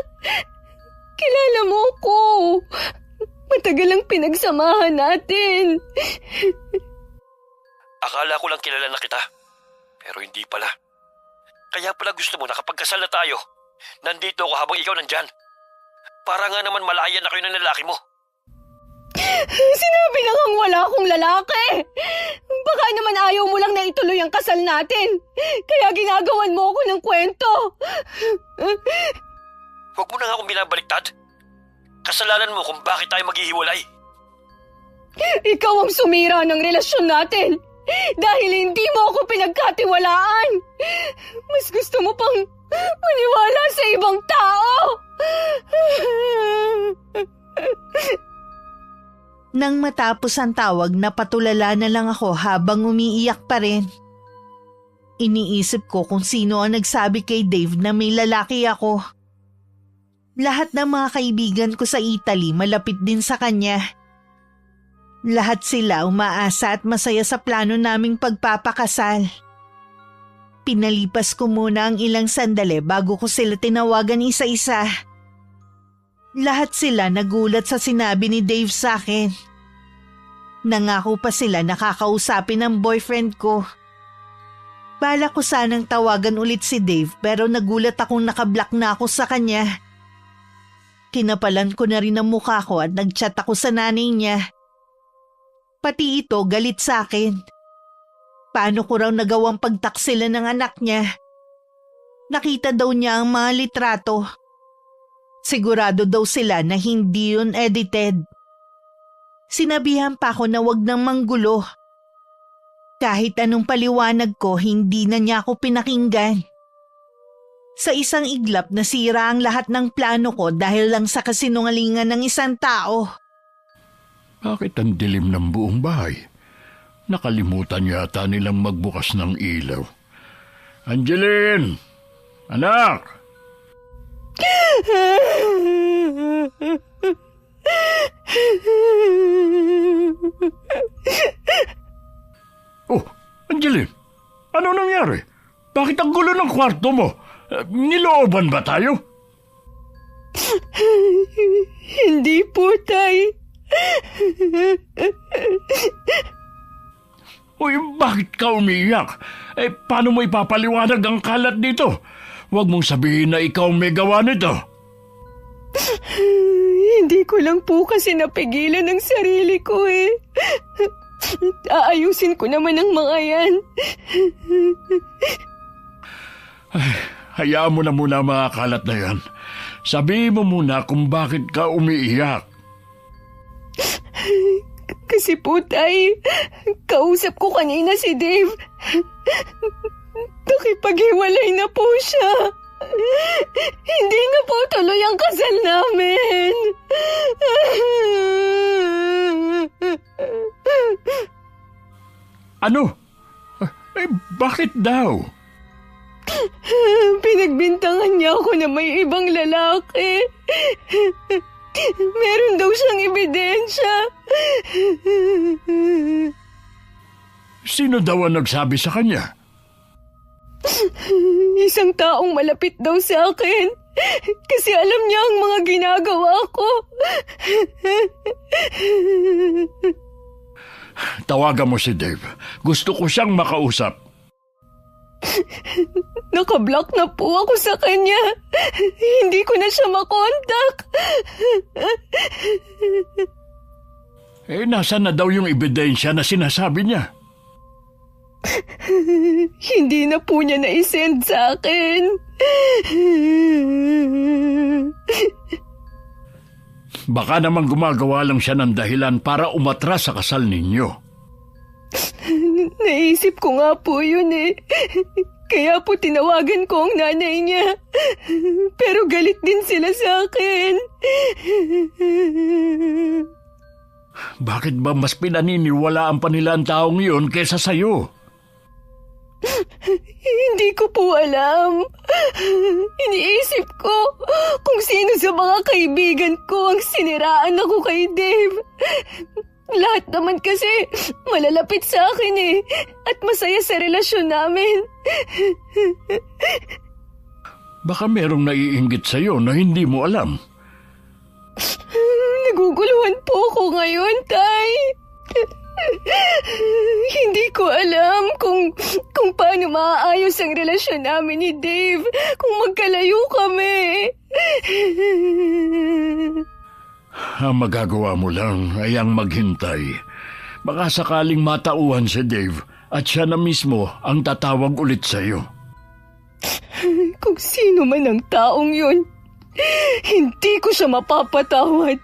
Kilala mo ko. Matagal ang pinagsamahan natin. Akala ko lang kilala na kita, pero hindi pala. Kaya pala gusto mo na kapag kasal na tayo, nandito ako habang ikaw nandyan. Para nga naman malaya na kayo ng lalaki mo. Sinabi na ngang wala akong lalaki. Baka naman ayaw mo lang na ituloy ang kasal natin. Kaya ginagawan mo ako ng kwento. Huwag mo na nga akong binabaliktad. Kasalanan mo kung bakit tayo maghihiwalay. Ikaw ang sumira ng relasyon natin. Dahil hindi mo ako pinagkatiwalaan. Mas gusto mo pang maniwala sa ibang tao. Nang matapos ang tawag, napatulala na lang ako habang umiiyak pa rin. Iniisip ko kung sino ang nagsabi kay Dave na may lalaki ako. Lahat ng mga kaibigan ko sa Italy malapit din sa kanya. Lahat sila umaasa at masaya sa plano naming pagpapakasal. Pinalipas ko muna ang ilang sandali bago ko sila tinawagan isa-isa. Lahat sila nagulat sa sinabi ni Dave sa akin. Nangako pa sila nakakausapin ng boyfriend ko. Bala ko sanang tawagan ulit si Dave pero nagulat akong nakablock na ako sa kanya. Kinapalan ko na rin ang mukha ko at nagchat ako sa nanay niya. Pati ito galit sa akin. Paano ko raw nagawang pagtaksila ng anak niya? Nakita daw niya ang mga litrato. sigurado daw sila na hindi yun edited. Sinabihan pa ako na wag nang manggulo. Kahit anong paliwanag ko, hindi na niya ako pinakinggan. Sa isang iglap nasira ang lahat ng plano ko dahil lang sa kasinungalingan ng isang tao. Bakit ang dilim ng buong bahay? Nakalimutan yata nilang magbukas ng ilaw. Angeline! Anak! Oh, Angeline! Ano nangyari? Bakit ang gulo ng kwarto mo? Nilooban ba tayo? Hindi po, Tay. Uy, bakit ka umiiyak? Paano mo ipapaliwanag ang kalat dito? Huwag mong sabihin na ikaw may gawa nito. Hindi ko lang po kasi napigilan ang sarili ko eh. Aayusin ko naman ang mga yan. Hayaan mo na muna mga kalat na yan. Sabihin mo muna kung bakit ka umiiyak. Kasi po, Tay, kausap ko kanina si Dave. Nakipaghiwalay na po siya. Hindi na po tuloy ang kasal namin. Ano? Bakit daw? Pinagbintangan niya ako na may ibang lalaki. Meron daw siyang ebidensya. Sino daw ang nagsabi sa kanya? Isang taong malapit daw sa akin. Kasi alam niya ang mga ginagawa ko. Tawagan mo si Dave. Gusto ko siyang makausap. Nakablock na po ako sa kanya. Hindi ko na siya makontak. Nasaan na daw yung ebidensya na sinasabi niya? Hindi na po niya na-send sa akin. Baka naman gumagawa lang siya ng dahilan para umatras sa kasal ninyo. Naisip ko nga po yun eh. Kaya po tinawagan ko ang nanay niya. Pero galit din sila sa akin. Bakit ba mas pinaniniwalaan pa nila ang taong yun kaysa sa'yo? Hindi ko po alam. Iniisip ko kung sino sa mga kaibigan ko ang siniraan ako kay Dave. Lahat naman kasi malalapit sa akin eh. At masaya sa relasyon namin. Baka merong naiinggit sa'yo na hindi mo alam. Naguguluhan po ako ngayon, Tay. Hindi ko alam kung paano maaayos ang relasyon namin ni Dave kung magkalayo kami. Ang magagawa mo lang ay ang maghintay. Baka sakaling matauhan si Dave at siya na mismo ang tatawag ulit sa'yo. Kung sino man ang taong yun, hindi ko siya mapapatawad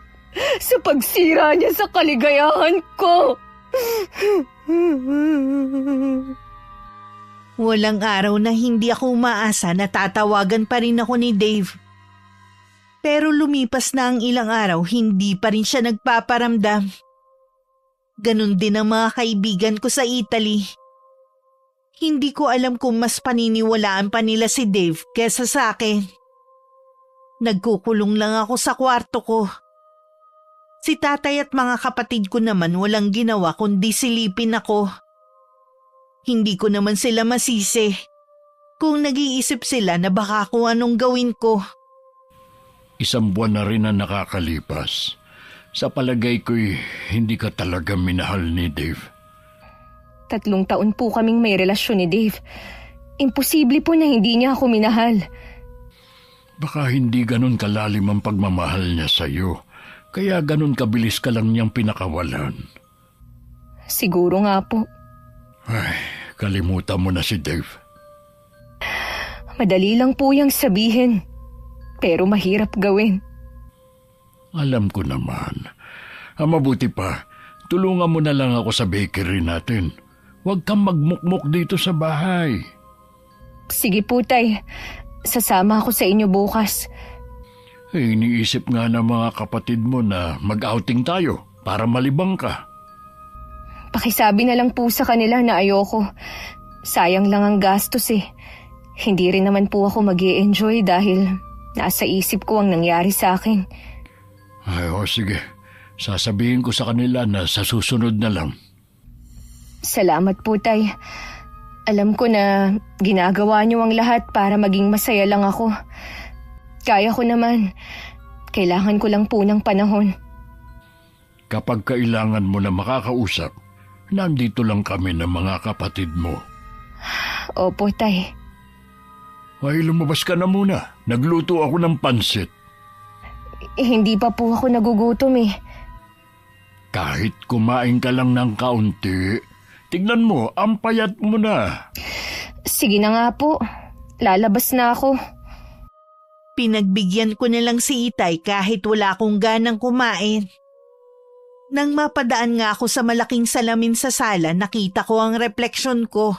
sa pagsira niya sa kaligayahan ko. Walang araw na hindi ako umaasa na tatawagan pa rin ako ni Dave. Pero lumipas na ang ilang araw, hindi pa rin siya nagpaparamdam. Ganon din ang mga kaibigan ko sa Italy. Hindi ko alam kung mas paniniwalaan pa nila si Dave kesa sa akin. Nagkukulong lang ako sa kwarto ko. Si tatay at mga kapatid ko naman walang ginawa kundi silipin ako. Hindi ko naman sila masisi kung nag-iisip sila na baka kung anong gawin ko. Isang buwan na rin ang nakakalipas. Sa palagay ko'y hindi ka talaga minahal ni Dave. 3 taon po kaming may relasyon ni Dave. Imposible po na hindi niya ako minahal. Baka hindi ganun kalalim ang pagmamahal niya sa'yo. Kaya ganun kabilis ka lang niyang pinakawalan. Siguro nga po. Ay, kalimutan mo na si Dave. Madali lang po yung sabihin. Pero mahirap gawin. Alam ko naman. Mabuti pa, tulungan mo na lang ako sa bakery natin. Huwag kang magmukmok dito sa bahay. Sige po, Tay. Sasama ako sa inyo bukas. Iniisip nga ng mga kapatid mo na mag-outing tayo para malibang ka. Pakisabi na lang po sa kanila na ayoko. Sayang lang ang gastos eh. Hindi rin naman po ako mag-i-enjoy dahil nasa isip ko ang nangyari sa akin. Ay, sige. Sasabihin ko sa kanila na sa susunod na lang. Salamat po, Tay. Alam ko na ginagawa niyo ang lahat para maging masaya lang ako. Kaya ko naman. Kailangan ko lang po ng panahon. Kapag kailangan mo na makakausap, nandito lang kami ng mga kapatid mo. Opo, Tay. Ay, lumabas ka na muna. Nagluto ako ng pansit. Hindi pa po ako nagugutom eh. Kahit kumain ka lang ng kaunti, tignan mo, ang payat mo na. Sige na nga po. Lalabas na ako. Pinagbigyan ko na lang si Itay kahit wala akong ganang kumain. Nang mapadaan nga ako sa malaking salamin sa sala, nakita ko ang refleksyon ko.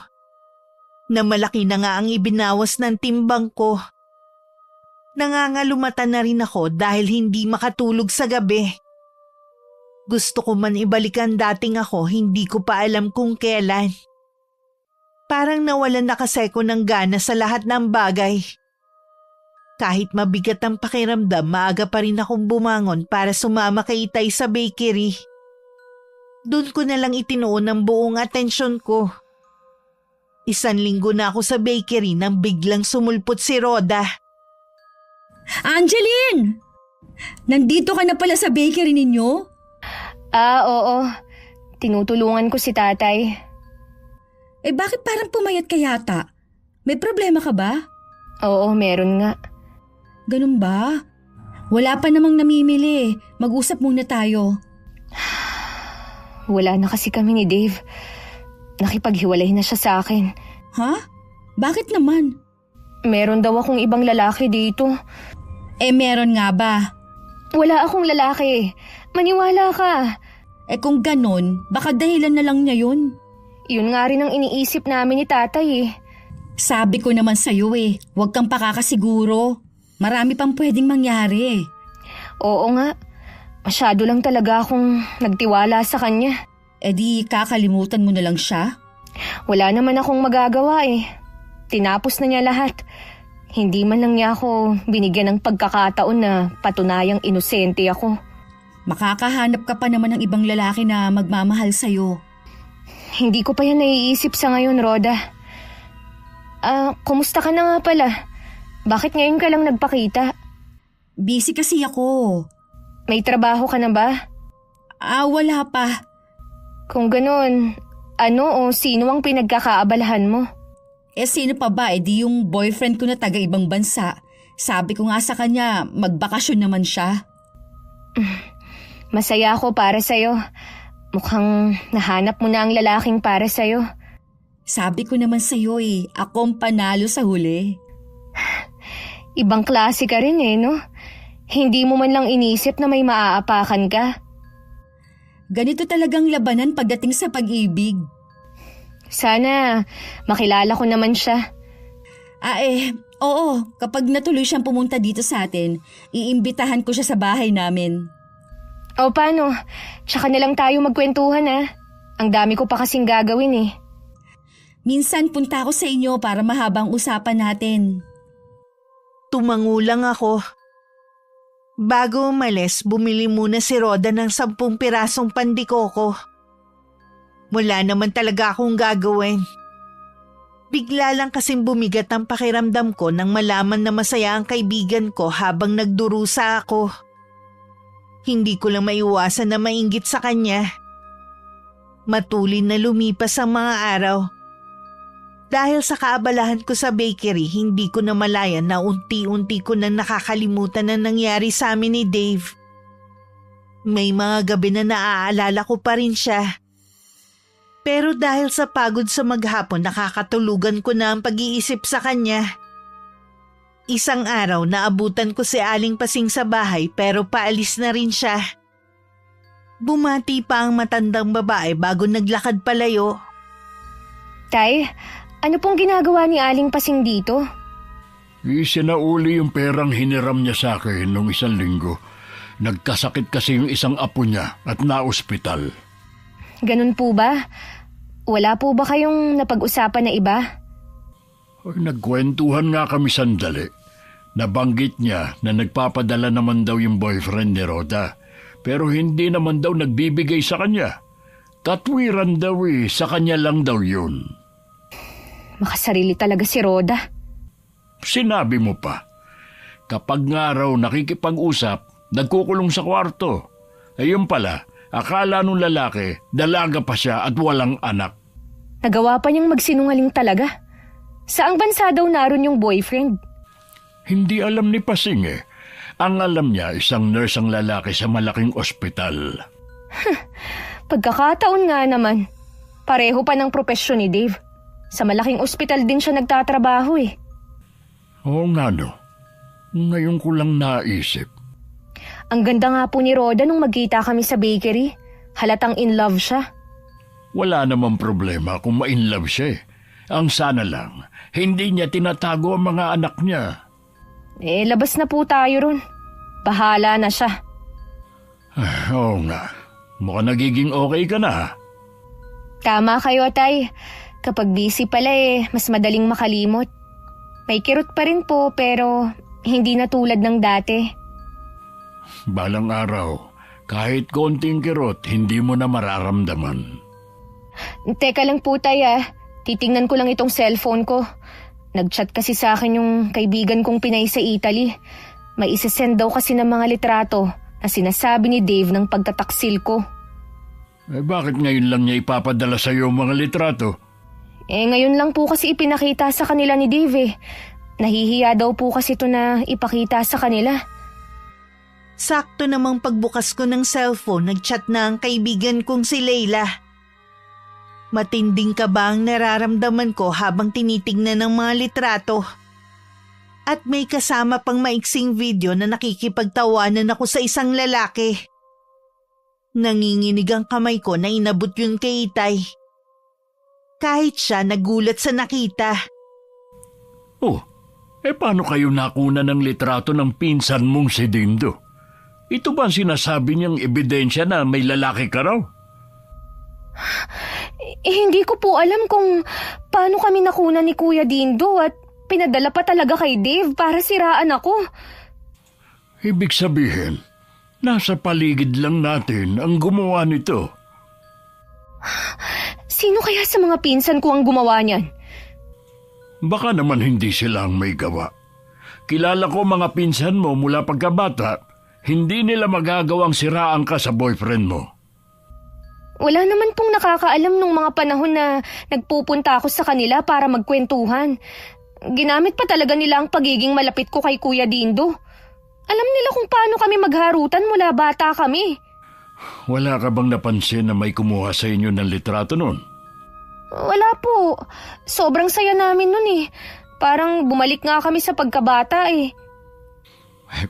Na malaki na nga ang ibinawas ng timbang ko. Nangangalumata na rin ako dahil hindi makatulog sa gabi. Gusto ko man ibalik ang dating ako, hindi ko pa alam kung kailan. Parang nawalan na kasi ko ng gana sa lahat ng bagay. Kahit mabigat ang pakiramdam, maaga pa rin akong bumangon para sumama kay Itay sa bakery. Doon ko na lang itinuon ang buong atensyon ko. 1 linggo na ako sa bakery nang biglang sumulpot si Rhoda. Angeline! Nandito ka na pala sa bakery ninyo? Oo. Tinutulungan ko si Tatay. Eh bakit parang pumayat ka yata? May problema ka ba? Oo, meron nga. Ganun ba? Wala pa namang namimili. Mag-usap muna tayo. Wala na kasi kami ni Dave. Nakipaghiwalay na siya sa akin. Ha? Bakit naman? Meron daw akong ibang lalaki dito. Eh meron nga ba? Wala akong lalaki. Maniwala ka. Eh kung ganon, baka dahilan na lang niya yun. Yun nga rin ang iniisip namin ni Tatay eh. Sabi ko naman sa'yo huwag kang pakakasiguro. Marami pang pwedeng mangyari. Oo nga. Masyado lang talaga akong nagtiwala sa kanya. Eh di kakalimutan mo na lang siya? Wala naman akong magagawa eh. Tinapos na niya lahat. Hindi man lang niya ako binigyan ng pagkakataon na patunayang inosente ako. Makakahanap ka pa naman ng ibang lalaki na magmamahal sa'yo. Hindi ko pa yan naiisip sa ngayon, Rhoda. Kumusta ka na nga pala? Bakit ngayon ka lang nagpakita? Busy kasi ako. May trabaho ka na ba? Wala pa. Kung ganun, ano o sino ang pinagkakaabalahan mo? Eh sino pa ba? Di yung boyfriend ko na taga-ibang bansa. Sabi ko nga sa kanya, magbakasyon naman siya. Masaya ako para sa'yo. Mukhang nahanap mo na ang lalaking para sa'yo. Sabi ko naman sa'yo ako ang panalo sa huli. Ibang klase ka rin no? Hindi mo man lang inisip na may maaapakan ka. Ganito talagang labanan pagdating sa pag-ibig. Sana makilala ko naman siya. Oo. Kapag natuloy siyang pumunta dito sa atin, iimbitahan ko siya sa bahay namin. O paano? Tsaka na lang tayo magkwentuhan Ang dami ko pa kasing gagawin Minsan punta ako sa inyo para mahabang usapan natin. Tumangulang ako. Bago umalis, bumili muna si Rhoda ng 10 pirasong pandikoko. Wala naman talaga akong gagawin. Bigla lang kasing bumigat ang pakiramdam ko nang malaman na masaya ang kaibigan ko habang nagdurusa ako. Hindi ko lang maiwasan na mainggit sa kanya. Matulin na lumipas ang mga araw. Dahil sa kaabalahan ko sa bakery, hindi ko na malayan na unti-unti ko na nakakalimutan na nangyari sa amin ni Dave. May mga gabi na naaalala ko pa rin siya. Pero dahil sa pagod sa maghapon, nakakatulugan ko na ang pag-iisip sa kanya. Isang araw naabutan ko si Aling Pasing sa bahay pero paalis na rin siya. Bumati pa ang matandang babae bago naglakad palayo. Tay, ano pong ginagawa ni Aling Pasing dito? Isinauli yung perang hiniram niya sa akin nung 1 linggo. Nagkasakit kasi yung isang apo niya at na-ospital. Ganun po ba? Wala po ba kayong napag-usapan na iba? Ay, nagkwentuhan nga kami sandali. Nabanggit niya na nagpapadala naman daw yung boyfriend ni Rhoda. Pero hindi naman daw nagbibigay sa kanya. Katwiran daw sa kanya lang daw yun. Makasarili talaga si Rhoda. Sinabi mo pa. Kapag nga raw nakikipag-usap, nagkukulong sa kwarto. Ayun pala, akala nung lalaki, dalaga pa siya at walang anak. Nagawa pa niyang magsinungaling talaga. Saang bansa daw naroon yung boyfriend? Hindi alam ni Pasing eh. Ang alam niya, isang nurse ang lalaki sa malaking ospital. Pagkakataon nga naman. Pareho pa ng propesyon ni Dave. Sa malaking ospital din siya nagtatrabaho eh. Oo nga no. Ngayon ko lang naisip. Ang ganda nga po ni Rhoda nung magkita kami sa bakery. Halatang in love siya. Wala namang problema kung ma-inlove siya eh. Ang sana lang, hindi niya tinatago ang mga anak niya. Labas na po tayo ron. Bahala na siya. Oo nga. Mukhang nagiging okay ka na. Tama kayo, Tay. Kapag busy pala mas madaling makalimot. May kirot pa rin po pero hindi na tulad ng dati. Balang araw, kahit konting kirot, hindi mo na mararamdaman. Teka lang po, Tay. Titingnan ko lang itong cellphone ko. Nag-chat kasi sa akin yung kaibigan kong Pinay sa Italy. May isesend daw kasi ng mga litrato na sinasabi ni Dave ng pagtataksil ko. Bakit ngayon lang niya ipapadala sa iyo mga litrato? Ngayon lang po kasi ipinakita sa kanila ni Dave. Nahihiya daw po kasi ito na ipakita sa kanila. Sakto namang pagbukas ko ng cellphone, nag-chat na ang kaibigan kong si Leila. Matinding kaba ang nararamdaman ko habang tinitingnan ng mga litrato. At may kasama pang maiksing video na nakikipagtawanan ako sa isang lalaki. Nanginginig ang kamay ko na inabot yun kay Itay. Kahit siya nagulat sa nakita. Oh, paano kayo nakuna ng litrato ng pinsan mong si Dindo? Ito ba ang sinasabi niyang ebidensya na may lalaki ka raw? Hindi ko po alam kung paano kami nakuna ni Kuya Dindo at pinadala pa talaga kay Dave para siraan ako. Ibig sabihin, nasa paligid lang natin ang gumawa nito. Sino kaya sa mga pinsan ko ang gumawa niyan? Baka naman hindi sila ang may gawa. Kilala ko mga pinsan mo mula pagkabata, hindi nila magagawang siraan ka sa boyfriend mo. Wala naman pong nakakaalam nung mga panahon na nagpupunta ako sa kanila para magkwentuhan. Ginamit pa talaga nila ang pagiging malapit ko kay Kuya Dindo. Alam nila kung paano kami magharutan mula bata kami. Wala ka bang napansin na may kumuha sa inyo ng litrato nun? Wala po. Sobrang saya namin nun eh. Parang bumalik nga kami sa pagkabata eh.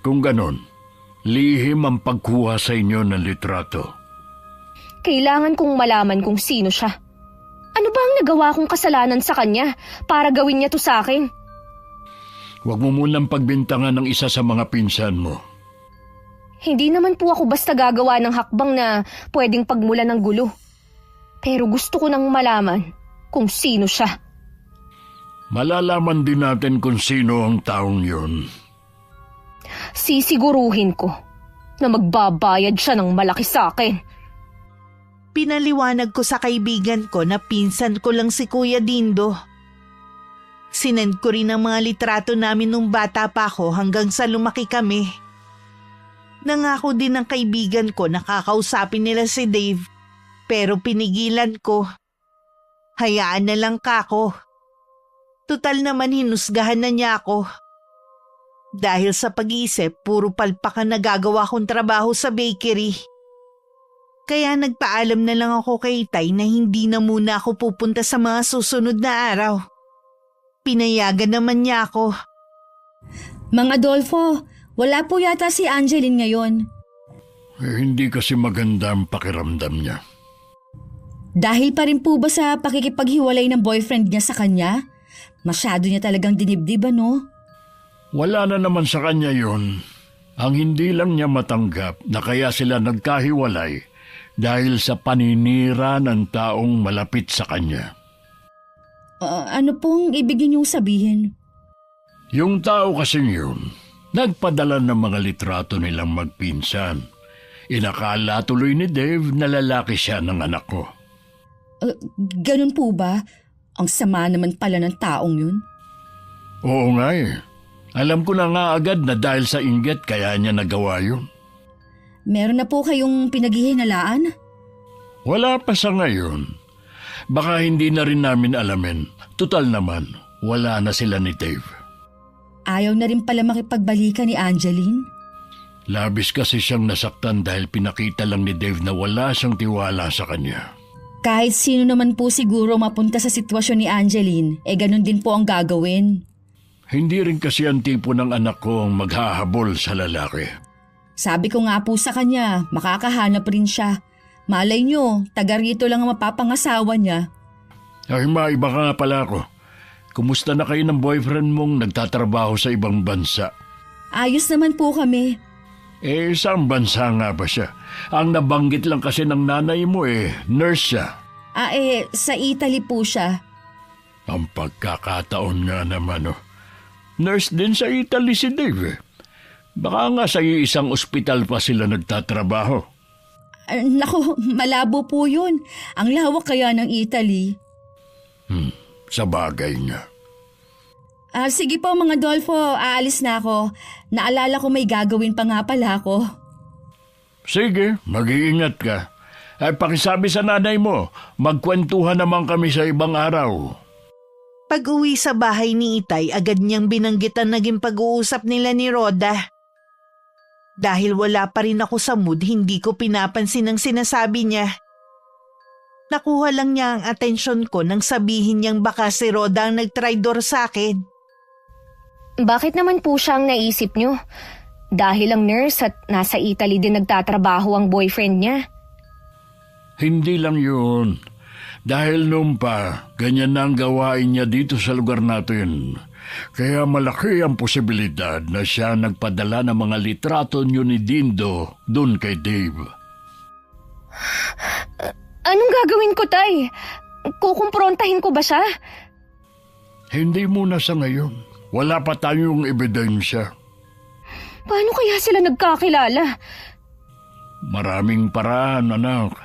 Kung ganon, lihim ang pagkuha sa inyo ng litrato. Kailangan kong malaman kung sino siya. Ano ba ang nagawa kong kasalanan sa kanya para gawin niya to sa akin? Huwag mo munang pagbintangan ng isa sa mga pinsan mo. Hindi naman po ako basta gagawa ng hakbang na pwedeng pagmulan ng gulo. Pero gusto ko nang malaman kung sino siya. Malalaman din natin kung sino ang taong yun. Sisiguruhin ko na magbabayad siya ng malaki sa akin. Pinaliwanag ko sa kaibigan ko na pinsan ko lang si Kuya Dindo. Sinend ko rin ang mga litrato namin nung bata pa ako hanggang sa lumaki kami. Nangako din ng kaibigan ko na kakausapin nila si Dave, pero pinigilan ko. Hayaan na lang kako. Tutal naman hinusgahan na niya ako. Dahil sa pag-iisip, puro palpak ang nagagawa kong trabaho sa bakery. Kaya nagpaalam na lang ako kay Itay na hindi na muna ako pupunta sa mga susunod na araw. Pinayagan naman niya ako. Mang Adolfo, wala po yata si Angeline ngayon. Hindi kasi maganda ang pakiramdam niya. Dahil pa rin po ba sa pakikipaghiwalay ng boyfriend niya sa kanya? Masyado niya talagang dinibdib, ano? Wala na naman sa kanya yun. Ang hindi lang niya matanggap na kaya sila nagkahiwalay dahil sa paninira ng taong malapit sa kanya. Ano pong ibig niyong sabihin? Yung tao kasing yun, nagpadala ng mga litrato nilang magpinsan. Inakala tuloy ni Dave na lalaki siya ng anak ko. Ganun po ba? Ang sama naman pala ng taong yun. Oo nga eh. Alam ko na nga agad na dahil sa inggit kaya niya nagawa yun. Meron na po kayong pinaghihinalaan? Wala pa sa ngayon. Baka hindi na rin namin alamin. Tutal naman, wala na sila ni Dave. Ayaw na rin pala makipagbalikan ni Angeline? Labis kasi siyang nasaktan dahil pinakita lang ni Dave na wala siyang tiwala sa kanya. Kahit sino naman po siguro mapunta sa sitwasyon ni Angeline, ganun din po ang gagawin. Hindi rin kasi ang tipo ng anak ko ang maghahabol sa lalaki. Sabi ko nga po sa kanya, makakahanap rin siya. Malay nyo, taga rito lang ang mapapangasawa niya. Ay, maiba ka nga pala ako. Kumusta na kayo ng boyfriend mong nagtatrabaho sa ibang bansa? Ayos naman po kami. Saan bansa nga ba siya? Ang nabanggit lang kasi ng nanay mo nurse siya. Sa Italy po siya. Ang pagkakataon nga naman Nurse din sa Italy si Dave. Baka nga sa isang ospital pa sila nagtatrabaho. Naku, malabo po yun. Ang lawak kaya ng Italy. Sa bagay nga. Sige po mga Adolfo, aalis na ako. Naalala ko may gagawin pa nga pala ako. Sige, mag-iingat ka. Ay pakisabi sa nanay mo, magkwentuhan naman kami sa ibang araw. Pag-uwi sa bahay ni Itay, agad niyang binanggit ang naging pag-uusap nila ni Rhoda. Dahil wala pa rin ako sa mood, hindi ko pinapansin ang sinasabi niya. Nakuha lang niya ang atensyon ko nang sabihin niyang baka si Rhoda ang nagtraidor sa akin. Bakit naman po siya ang naisip niyo? Dahil ang nurse at nasa Italy din nagtatrabaho ang boyfriend niya. Hindi lang yun. Dahil noon pa, ganyan na ang gawain niya dito sa lugar natin. Kaya malaki ang posibilidad na siya nagpadala ng mga litrato niyo ni Dindo doon kay Dave. Anong gagawin ko, Tay? Kukumprontahin ko ba siya? Hindi muna sa ngayon. Wala pa tayong ebidensya. Paano kaya sila nagkakilala? Maraming paraan, anak.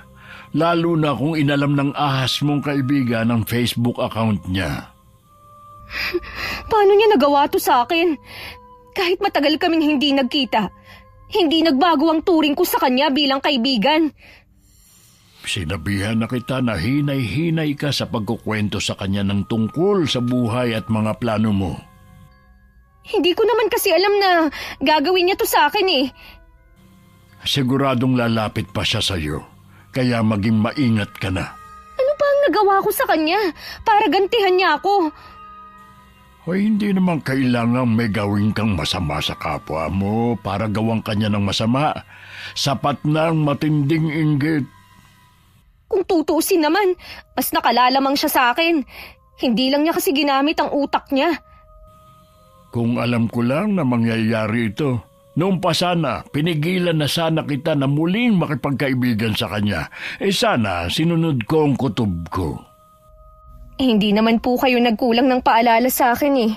Lalo na kung inalam ng ahas mong kaibigan ang Facebook account niya. Paano niya nagawa to sa akin? Kahit matagal kaming hindi nagkita, hindi nagbago ang turing ko sa kanya bilang kaibigan. Sinabihan na kita na hinay-hinay ka sa pagkukwento sa kanya ng tungkol sa buhay at mga plano mo. Hindi ko naman kasi alam na gagawin niya to sa akin Siguradong lalapit pa siya sa'yo, kaya maging maingat ka na. Ano pa ang nagawa ko sa kanya para gantihan niya ako? Hoy, hindi naman kailangan may gawin kang masama sa kapwa mo para gawang kanya ng masama. Sapat na ang matinding inggit. Kung tutuusin naman, mas nakalalamang siya sa akin. Hindi lang niya kasi ginamit ang utak niya. Kung alam ko lang na mangyayari ito, noong pa sana, pinigilan na sana kita na muling makipagkaibigan sa kanya. Sana, sinunod ko ang kutob ko. Hindi naman po kayo nagkulang ng paalala sa akin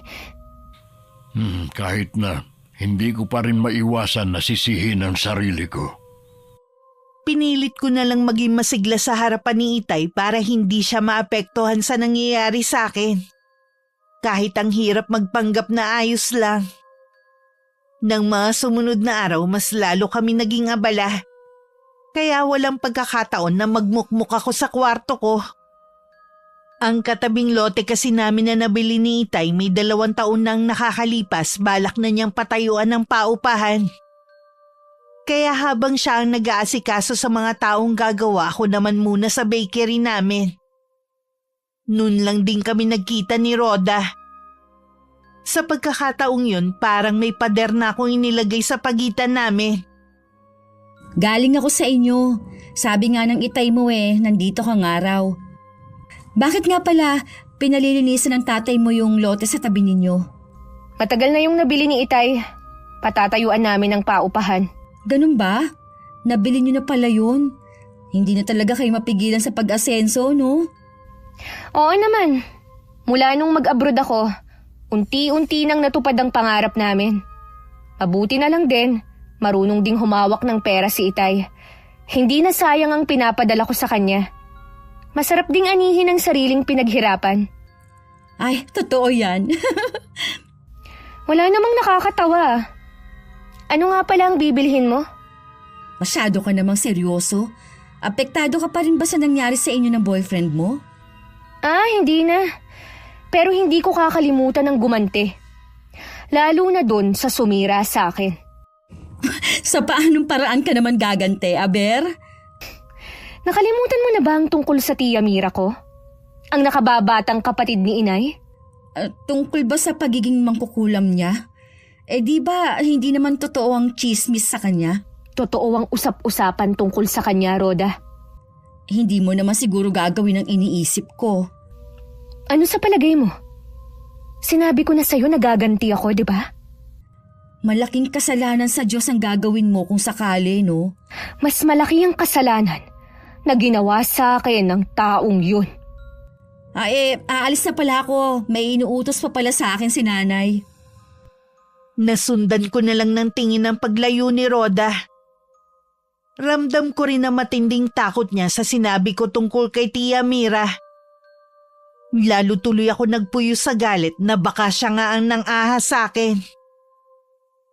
Kahit na, hindi ko pa rin maiwasan na sisihin ang sarili ko. Pinilit ko na lang maging masigla sa harapan ni Itay para hindi siya maapektuhan sa nangyayari sa akin. Kahit ang hirap magpanggap na ayos lang. Nang mga sumunod na araw, mas lalo kami naging abala. Kaya walang pagkakataon na magmukmuk ako sa kwarto ko. Ang katabing lote kasi namin na nabili ni Itay may 2 taon nang nakakalipas, balak na niyang patayuan ng paupahan. Kaya habang siya ang nag-aasikaso sa mga taong gagawa, ako naman muna sa bakery namin. Noon lang din kami nagkita ni Rhoda. Sa pagkakataong yun, parang may pader na akong inilagay sa pagitan namin. Galing ako sa inyo. Sabi nga ng itay mo nandito ka nga raw. Bakit nga pala pinalilinisan ng tatay mo yung lote sa tabi ninyo? Matagal na yung nabili ni Itay. Patatayuan namin ng paupahan. Ganun ba? Nabili niyo na pala yun? Hindi na talaga kayo mapigilan sa pag-asenso, no? Oo naman. Mula nung mag-abroad ako, unti-unti nang natupad ang pangarap namin. Mabuti na lang din, marunong ding humawak ng pera si Itay. Hindi na sayang ang pinapadala ko sa kanya. Masarap ding anihin ang sariling pinaghirapan. Ay, totoo yan. Wala namang nakakatawa. Ano nga pala ang bibilhin mo? Masyado ka namang seryoso. Apektado ka pa rin ba sa nangyari sa inyo ng boyfriend mo? Hindi na. Pero hindi ko kakalimutan ng gumante. Lalo na dun sa sumira sa akin. Sa paanong paraan ka naman gagante, Aber? Nakalimutan mo na ba ang tungkol sa tiya Mira ko? Ang nakababatang kapatid ni Inay? Tungkol ba sa pagiging mangkukulam niya? Di ba hindi naman totoo ang chismis sa kanya? Totoo ang usap-usapan tungkol sa kanya, Roda. Hindi mo naman siguro gagawin ang iniisip ko. Ano sa palagay mo? Sinabi ko na sa'yo na gaganti ako, di ba? Malaking kasalanan sa Diyos ang gagawin mo kung sakali, no? Mas malaki ang kasalanan na ginawa sa akin ng taong yun. Aalis na pala ako. May inuutos pa pala sa akin si nanay. Nasundan ko na lang ng tingin ng paglayo ni Roda. Ramdam ko rin na matinding takot niya sa sinabi ko tungkol kay Tia Mira. Lalo tuloy ako nagpuyo sa galit na baka siya nga ang nang-ahas sa akin.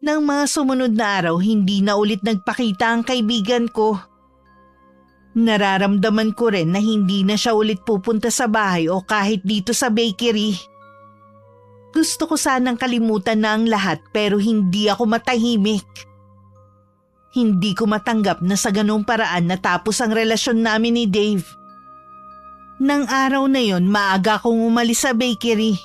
Nang mga sumunod na araw, hindi na ulit nagpakita ang kaibigan ko. Nararamdaman ko rin na hindi na siya ulit pupunta sa bahay o kahit dito sa bakery. Gusto ko sanang kalimutan na ang lahat pero hindi ako matahimik. Hindi ko matanggap na sa ganung paraan natapos ang relasyon namin ni Dave. Nang araw na yon, maaga akong umalis sa bakery.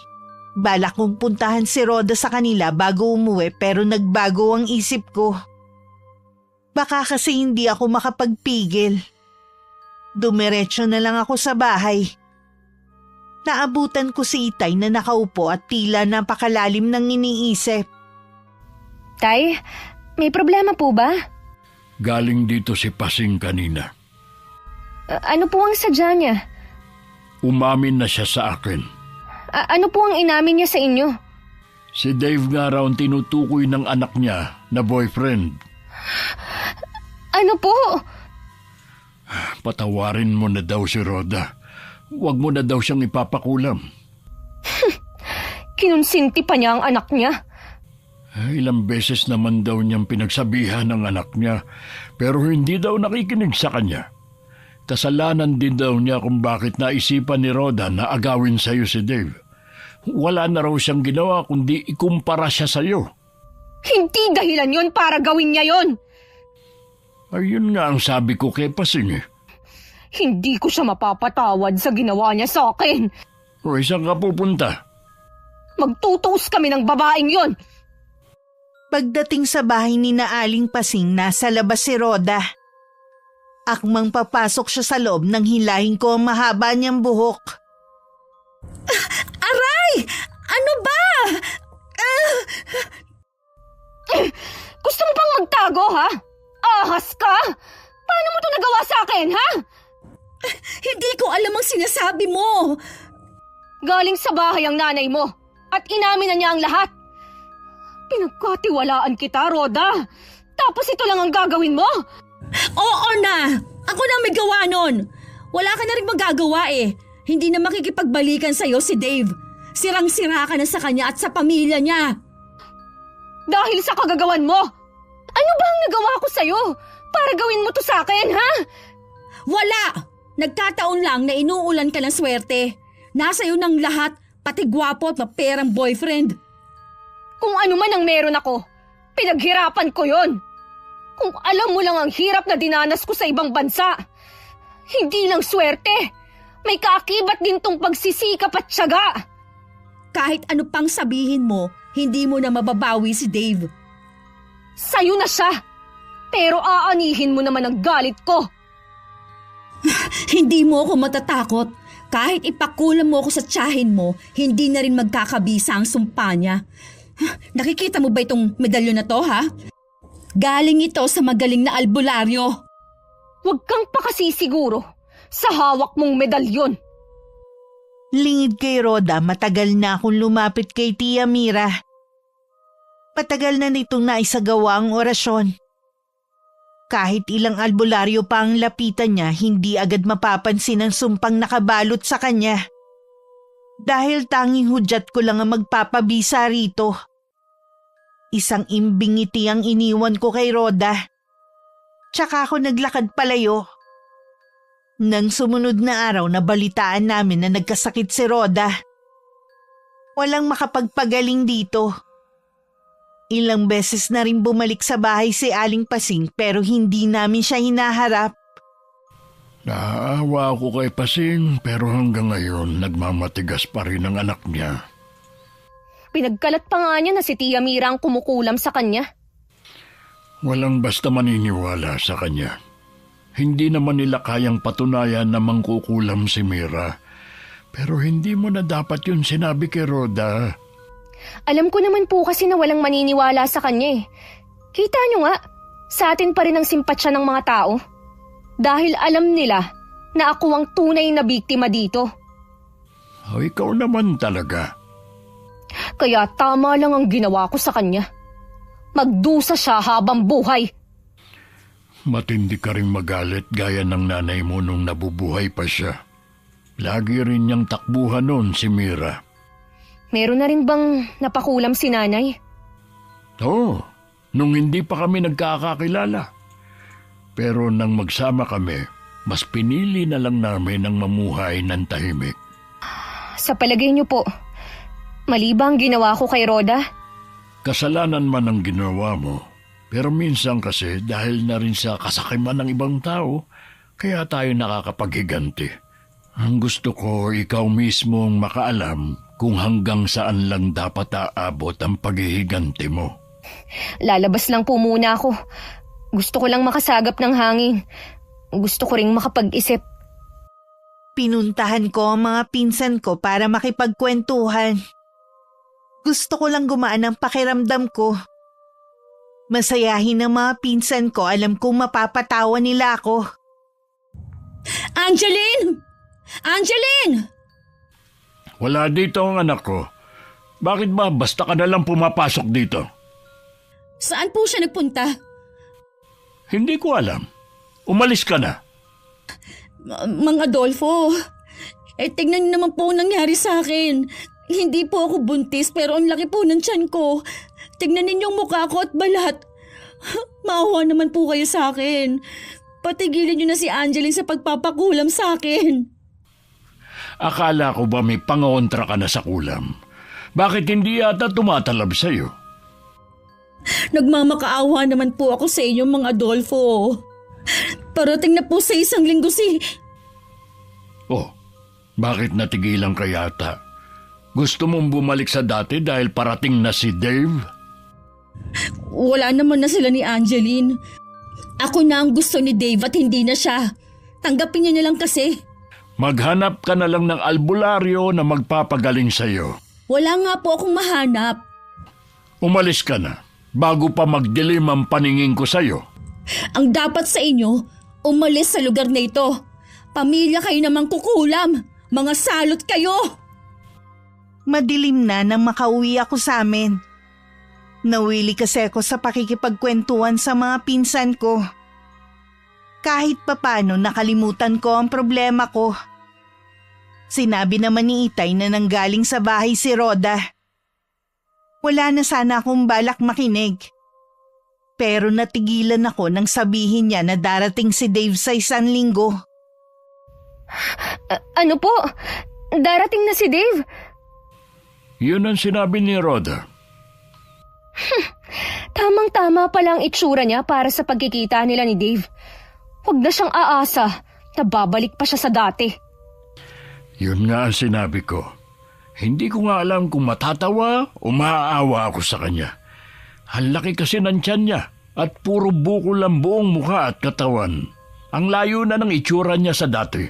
Balak kong puntahan si Roda sa kanila bago umuwi pero nagbago ang isip ko. Baka kasi hindi ako makapagpigil. Dumiretso na lang ako sa bahay. Naabutan ko si Itay na nakaupo at tila napakalalim ng iniisip. Tay, may problema po ba? Galing dito si Pasing kanina. Ano po ang sadya niya? Umamin na siya sa akin. Ano po ang inamin niya sa inyo? Si Dave nga raw ang tinutukoy ng anak niya na boyfriend. Ano po? Patawarin mo na daw si Roda. Huwag mo na daw siyang ipapakulam. Kinunsinti pa niya ang anak niya. Ilang beses naman daw niyang pinagsabihan ng anak niya pero hindi daw nakikinig sa kanya. Kasalanan din daw niya kung bakit naisipan ni Roda na agawin sa iyo si Dave. Wala na raw siyang ginawa kundi ikumpara siya sa iyo. Hindi dahilan yon para gawin niya yon. Ayun nga ang sabi ko kay Pasing. Hindi ko siya mapapatawad sa ginawa niya sa akin. O saan ka pupunta? Magtutuos kami ng babaeng yon. Pagdating sa bahay ni na Aling Pasing, nasa labas si Roda. Akmang papasok siya sa loob nang hilahin ko ang mahaba niyang buhok. Aray! Ano ba? Gusto mo bang magtago, ha? Ahas ka? Paano mo ito nagawa sa akin, ha? Hindi ko alam ang sinasabi mo. Galing sa bahay ang nanay mo at inamin na niya ang lahat. Pinagkatiwalaan kita, Roda. Tapos ito lang ang gagawin mo? Oo na! Ako na may gawa nun. Wala ka na rin magagawa eh. Hindi na makikipagbalikan sa'yo si Dave. Sirang-sira ka na sa kanya at sa pamilya niya. Dahil sa kagagawan mo. Ano ba ang nagawa ko sa'yo? Para gawin mo to sa akin, ha? Wala! Nagkataon lang na inuulan ka ng swerte. Nasa iyo ng lahat, pati gwapo at maperang boyfriend. Kung ano man ang meron ako, pinaghirapan ko yon. Kung alam mo lang ang hirap na dinanas ko sa ibang bansa. Hindi lang swerte. May kaakibat din tong pagsisikap at tiyaga. Kahit ano pang sabihin mo, hindi mo na mababawi si Dave. Sa'yo na siya! Pero aanihin mo naman ang galit ko! Hindi mo ako matatakot. Kahit ipakulam mo ako sa tiyahin mo, hindi na rin magkakabisa ang sumpa niya. Nakikita mo ba itong medalyon na to, ha? Galing ito sa magaling na albularyo. Huwag kang pakasisiguro sa hawak mong medalyon. Lingid kay Rhoda, matagal na akong lumapit kay Tia Mira. Patagal na nitong naisagawa ang orasyon. Kahit ilang albularyo pa ang lapitan niya, hindi agad mapapansin ang sumpang nakabalot sa kanya. Dahil tanging hudyat ko lang ang magpapabisa rito. Isang imbing ngiti ang iniwan ko kay Rhoda. Tsaka ako naglakad palayo. Nang sumunod na araw, nabalitaan namin na nagkasakit si Rhoda. Walang makapagpagaling dito. Ilang beses na rin bumalik sa bahay si Aling Pasing pero hindi namin siya hinaharap. Naawa ako kay Pasing pero hanggang ngayon nagmamatigas pa rin ang anak niya. Pinagkalat pa nga niya na si Tia Mira ang kumukulam sa kanya. Walang basta maniniwala sa kanya. Hindi naman nila kayang patunayan na mangkukulam si Mira. Pero hindi mo na dapat yun sinabi kay Rhoda. Alam ko naman po kasi na walang maniniwala sa kanya eh. Kita nyo nga, sa atin pa rin ang simpatsya ng mga tao. Dahil alam nila na ako ang tunay na biktima dito. O ikaw naman talaga. Kaya tama lang ang ginawa ko sa kanya. Magdusa siya habang buhay. Matindi ka ring magalit gaya ng nanay mo nung nabubuhay pa siya. Lagi rin niyang takbuhan noon si Mira. Meron na rin bang napakulam si nanay? Oo, nung hindi pa kami nagkakakilala. Pero nang magsama kami, mas pinili na lang namin ang mamuhay ng tahimik. Sa palagay niyo po, mali ba ang ginawa ko kay Rhoda? Kasalanan man ang ginawa mo, pero minsan kasi dahil na rin sa kasakiman ng ibang tao, kaya tayo nakakapaghiganti. Ang gusto ko, ikaw mismo ang makaalam kung hanggang saan lang dapat aabot ang paghihiganti mo. Lalabas lang po muna ako. Gusto ko lang makasagap ng hangin. Gusto ko ring makapag-isip. Pinuntahan ko ang mga pinsan ko para makipagkwentuhan. Gusto ko lang gumaan ang pakiramdam ko. Masayahin ang mga pinsan ko, alam kong mapapatawa nila ako. Angeline! Angeline! Wala dito ang anak ko. Bakit ba basta ka na lang pumapasok dito? Saan po siya nagpunta? Hindi ko alam. Umalis ka na. Mang Adolfo, tignan niyo naman po ang nangyari sa akin. Hindi po ako buntis pero ang laki po ng tiyan ko. Tignan ninyo ang mukha ko at balat. Maawa naman po kayo sa akin. Patigilin niyo na si Angeline sa pagpapakulam sa akin. Akala ko ba may pangontra ka na sa kulam? Bakit hindi yata tumatalab sa'yo? Nagmamakaawa naman po ako sa inyo, Mang Adolfo. Parating na po sa isang linggo si... Oh, bakit natigilan ka yata? Gusto mong bumalik sa dati dahil parating na si Dave? Wala naman na sila ni Angeline. Ako na ang gusto ni Dave at hindi na siya. Tanggapin niyo na lang kasi. Maghanap ka na lang ng albularyo na magpapagaling sa'yo. Wala nga po akong mahanap. Umalis ka na, bago pa magdilim ang paningin ko sa'yo. Ang dapat sa inyo, umalis sa lugar na ito. Pamilya kayo namang kukulam. Mga salot kayo. Madilim na nang makauwi ako sa amin. Nawili kasi ako sa pakikipagkwentuhan sa mga pinsan ko. Kahit papano nakalimutan ko ang problema ko. Sinabi naman ni Itay na nanggaling sa bahay si Rhoda. Wala na sana akong balak makinig. Pero natigilan ako nang sabihin niya na darating si Dave sa isang linggo. Ano po? Darating na si Dave? Yun ang sinabi ni Rhoda. Tamang-tama pala ang itsura niya para sa pagkikita nila ni Dave. Huwag na siyang aasa na babalik pa siya sa dati. Yun nga ang sinabi ko. Hindi ko nga alam kung matatawa o maaawa ako sa kanya. Ang laki kasi ng tiyan niya at puro bukol ang buong mukha at katawan. Ang layo na ng itsura niya sa dati.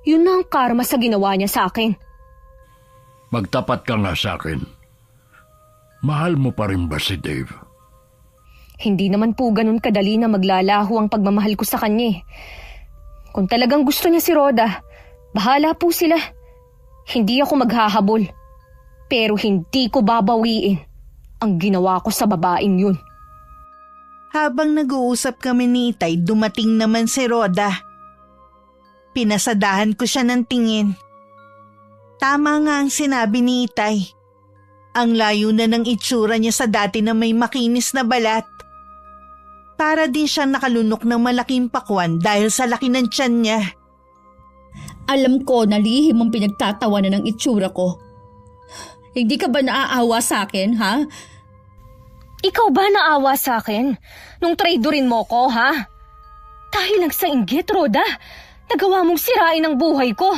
Yun na ang karma sa ginawa niya sa akin. Magtapat ka nga sa akin. Mahal mo pa rin ba si Dave? Hindi naman po ganun kadali na maglalaho ang pagmamahal ko sa kanya eh. Kung talagang gusto niya si Rhoda, bahala po sila. Hindi ako maghahabol. Pero hindi ko babawiin ang ginawa ko sa babaeng yun. Habang nag-uusap kami ni Itay, dumating naman si Rhoda. Pinasadahan ko siya ng tingin. Tama nga ang sinabi ni Itay. Ang layo na ng itsura niya sa dati na may makinis na balat. Para din siyang nakalunok ng malaking pakwan dahil sa laki ng tiyan niya. Alam ko na lihim ang pinagtatawanan ng itsura ko. Hindi ka ba naaawa sa akin, ha? Ikaw ba naawa sa akin nung traidorin mo ko, ha? Dahil lang sa inggit, Rhoda, nagawa mong sirain ang buhay ko.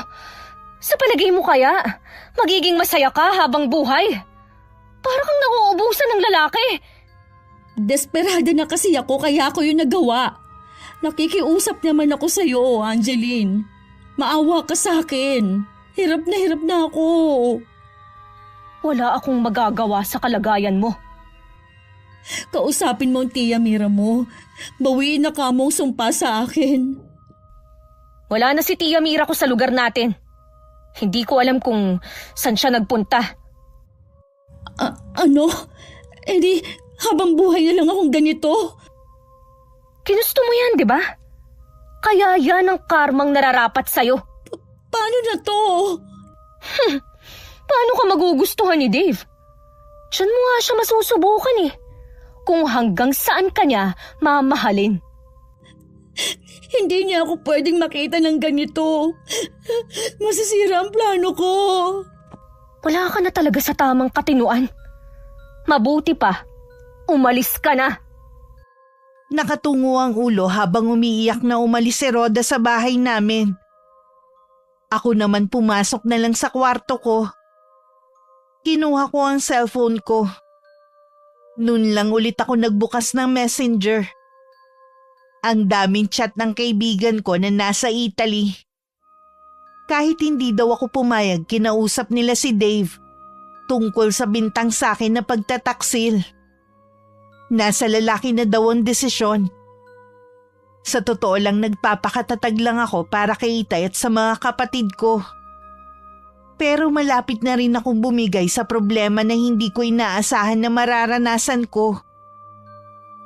Sa palagay mo kaya, magiging masaya ka habang buhay? Para kang nauubusan ng lalaki. Desperada na kasi ako kaya ako yung nagawa. Nakikiusap naman ako sa iyo, Angeline. Maawa ka sa akin. Hirap na ako. Wala akong magagawa sa kalagayan mo. Kausapin mo ang tiya Mira mo. Bawiin na ka mong sumpa sa akin. Wala na si Tia Mira ko sa lugar natin. Hindi ko alam kung saan siya nagpunta. Ano? Di habang buhay na lang akong ganito. Ginusto mo yan, di ba? Kaya yan ang karmang nararapat sa'yo. Paano na to? Paano ka magugustuhan ni Dave? Diyan mo nga siya masusubukan eh. Kung hanggang saan ka niya mamahalin. Hindi niya ako pwedeng makita ng ganito. Masisira ang plano ko. Wala ka na talaga sa tamang katinuan. Mabuti pa, umalis ka na. Nakatungo ang ulo habang umiiyak na umalis si Rhoda sa bahay namin. Ako naman pumasok na lang sa kwarto ko. Kinuha ko ang cellphone ko. Noon lang ulit ako nagbukas ng messenger. Ang daming chat ng kaibigan ko na nasa Italy. Kahit hindi daw ako pumayag, kinausap nila si Dave tungkol sa bintang sa akin na pagtataksil. Nasa lalaki na daw ang desisyon. Sa totoo lang nagpapakatatag lang ako para kay Itay at sa mga kapatid ko. Pero malapit na rin akong bumigay sa problema na hindi ko inaasahan na mararanasan ko.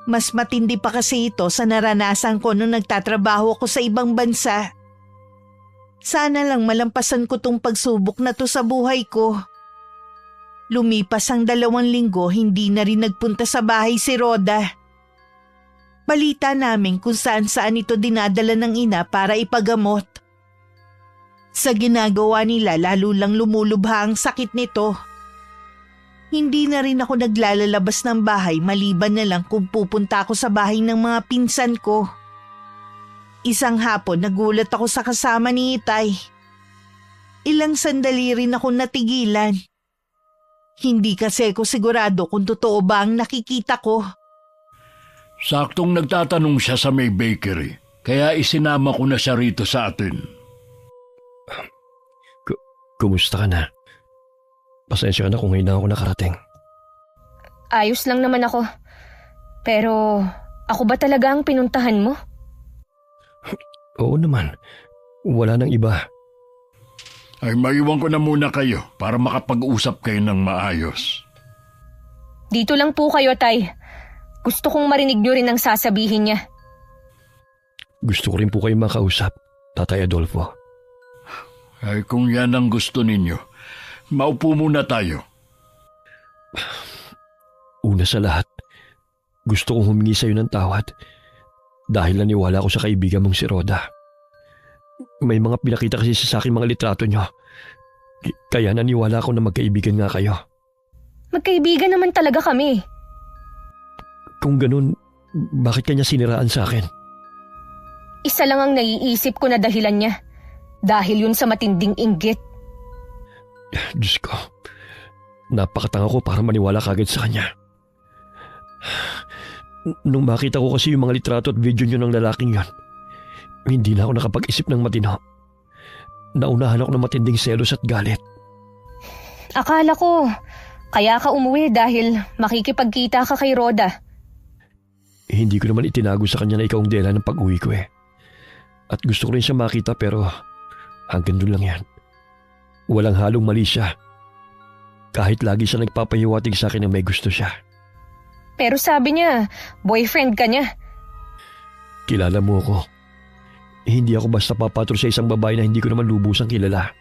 Mas matindi pa kasi ito sa naranasan ko nung nagtatrabaho ako sa ibang bansa. Sana lang malampasan ko tong pagsubok na to sa buhay ko. Lumipas ang 2 linggo, hindi na rin nagpunta sa bahay si Rhoda. Balita namin kung saan-saan ito dinadala ng ina para ipagamot. Sa ginagawa nila, lalo lang lumulubha ang sakit nito. Hindi na rin ako naglalalabas ng bahay maliban na lang kung pupunta ako sa bahay ng mga pinsan ko. Isang hapon nagulat ako sa kasama ni Itay. Ilang sandali rin ako natigilan. Hindi kasi ko sigurado kung totoo ba ang nakikita ko. Saktong nagtatanong siya sa may bakery, kaya isinama ko na siya rito sa atin. Kumusta ka na? Pasensya ka na kung ngayon na ako nakarating. Ayos lang naman ako. Pero ako ba talaga ang pinuntahan mo? Oo naman. Wala nang iba. Ay maiwan ko na muna kayo para makapag-usap kayo ng maayos. Dito lang po kayo, Tay. Gusto kong marinig niyo rin ang sasabihin niya. Gusto ko rin po kayo makausap, Tatay Adolfo. Ay kung yan ang gusto ninyo, maupo muna tayo. Una sa lahat, gusto kong humingi sa iyo ng tawad dahil naniwala ko sa kaibigan mong si Rhoda. May mga pinakita kasi sa akin mga litrato niyo. Kaya naniwala ko na magkaibigan nga kayo. Magkaibigan naman talaga kami. Kung ganun, bakit kanya siniraan sa akin? Isa lang ang naiisip ko na dahilan niya. Dahil yun sa matinding inggit. Diyos ko, napakatanga ko para maniwala kagad sa kanya. Nung makita ko kasi yung mga litrato at video nyo ng lalaking yon, hindi na ako nakapag-isip ng matino. Naunahan ako ng matinding selos at galit. Akala ko, kaya ka umuwi dahil makikipagkita ka kay Rhoda. Hindi ko naman itinago sa kanya na ikaw ang dahilan ng pag-uwi ko eh. At gusto ko rin siya makita pero hanggang doon lang yan. Walang halong mali siya. Kahit lagi siya nagpapahiwatig sa akin na may gusto siya. Pero sabi niya, boyfriend ka niya. Kilala mo ako. Hindi ako basta papatol sa isang babae na hindi ko naman lubusang kilala.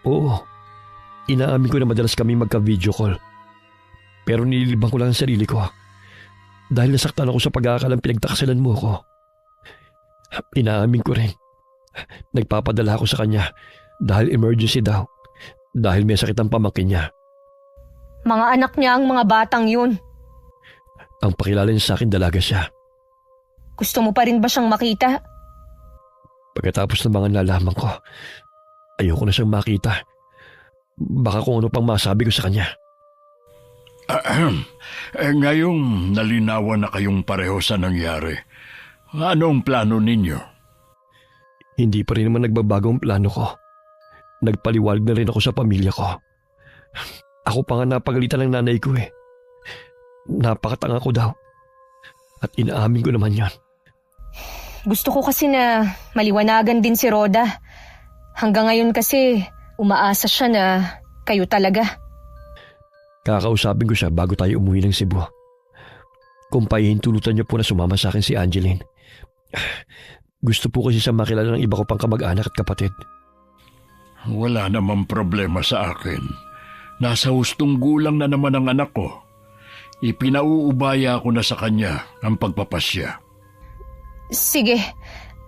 Oo, inaamin ko na madalas kami magka-video call. Pero nililibang ko lang ang sarili ko. Dahil nasaktan ako sa pag-aakalang pinagtakasalan mo ako. Inaamin ko rin. Nagpapadala ako sa kanya dahil emergency daw. Dahil may sakit ang pamangkin niya. Mga anak niya ang mga batang yun. Ang pakilala niya sa akin dalaga siya. Gusto mo pa rin ba siyang makita? Pagkatapos ng mga nalaman ko, ayoko na siyang makita. Baka kung ano pang masabi ko sa kanya. Ngayong nalinawan na kayong pareho sa nangyari, anong plano ninyo? Hindi pa rin naman nagbabago ang plano ko. Nagpaliwanag na rin ako sa pamilya ko. Ako pa nga napagalitan ng nanay ko eh. Napakatanga ko daw. At inaamin ko naman yan. Gusto ko kasi na maliwanagan din si Rhoda. Hanggang ngayon kasi umaasa siya na kayo talaga. Kakausapin ko siya bago tayo umuwi ng Cebu. Kung pahihintulutan niyo po na sumama sa akin si Angeline. Gusto po kasi siya makilala ng iba ko pang kamag-anak at kapatid. Wala namang problema sa akin. Nasa hustong gulang na naman ang anak ko. Ipinauubaya ko na sa kanya ang pagpapasya. Sige,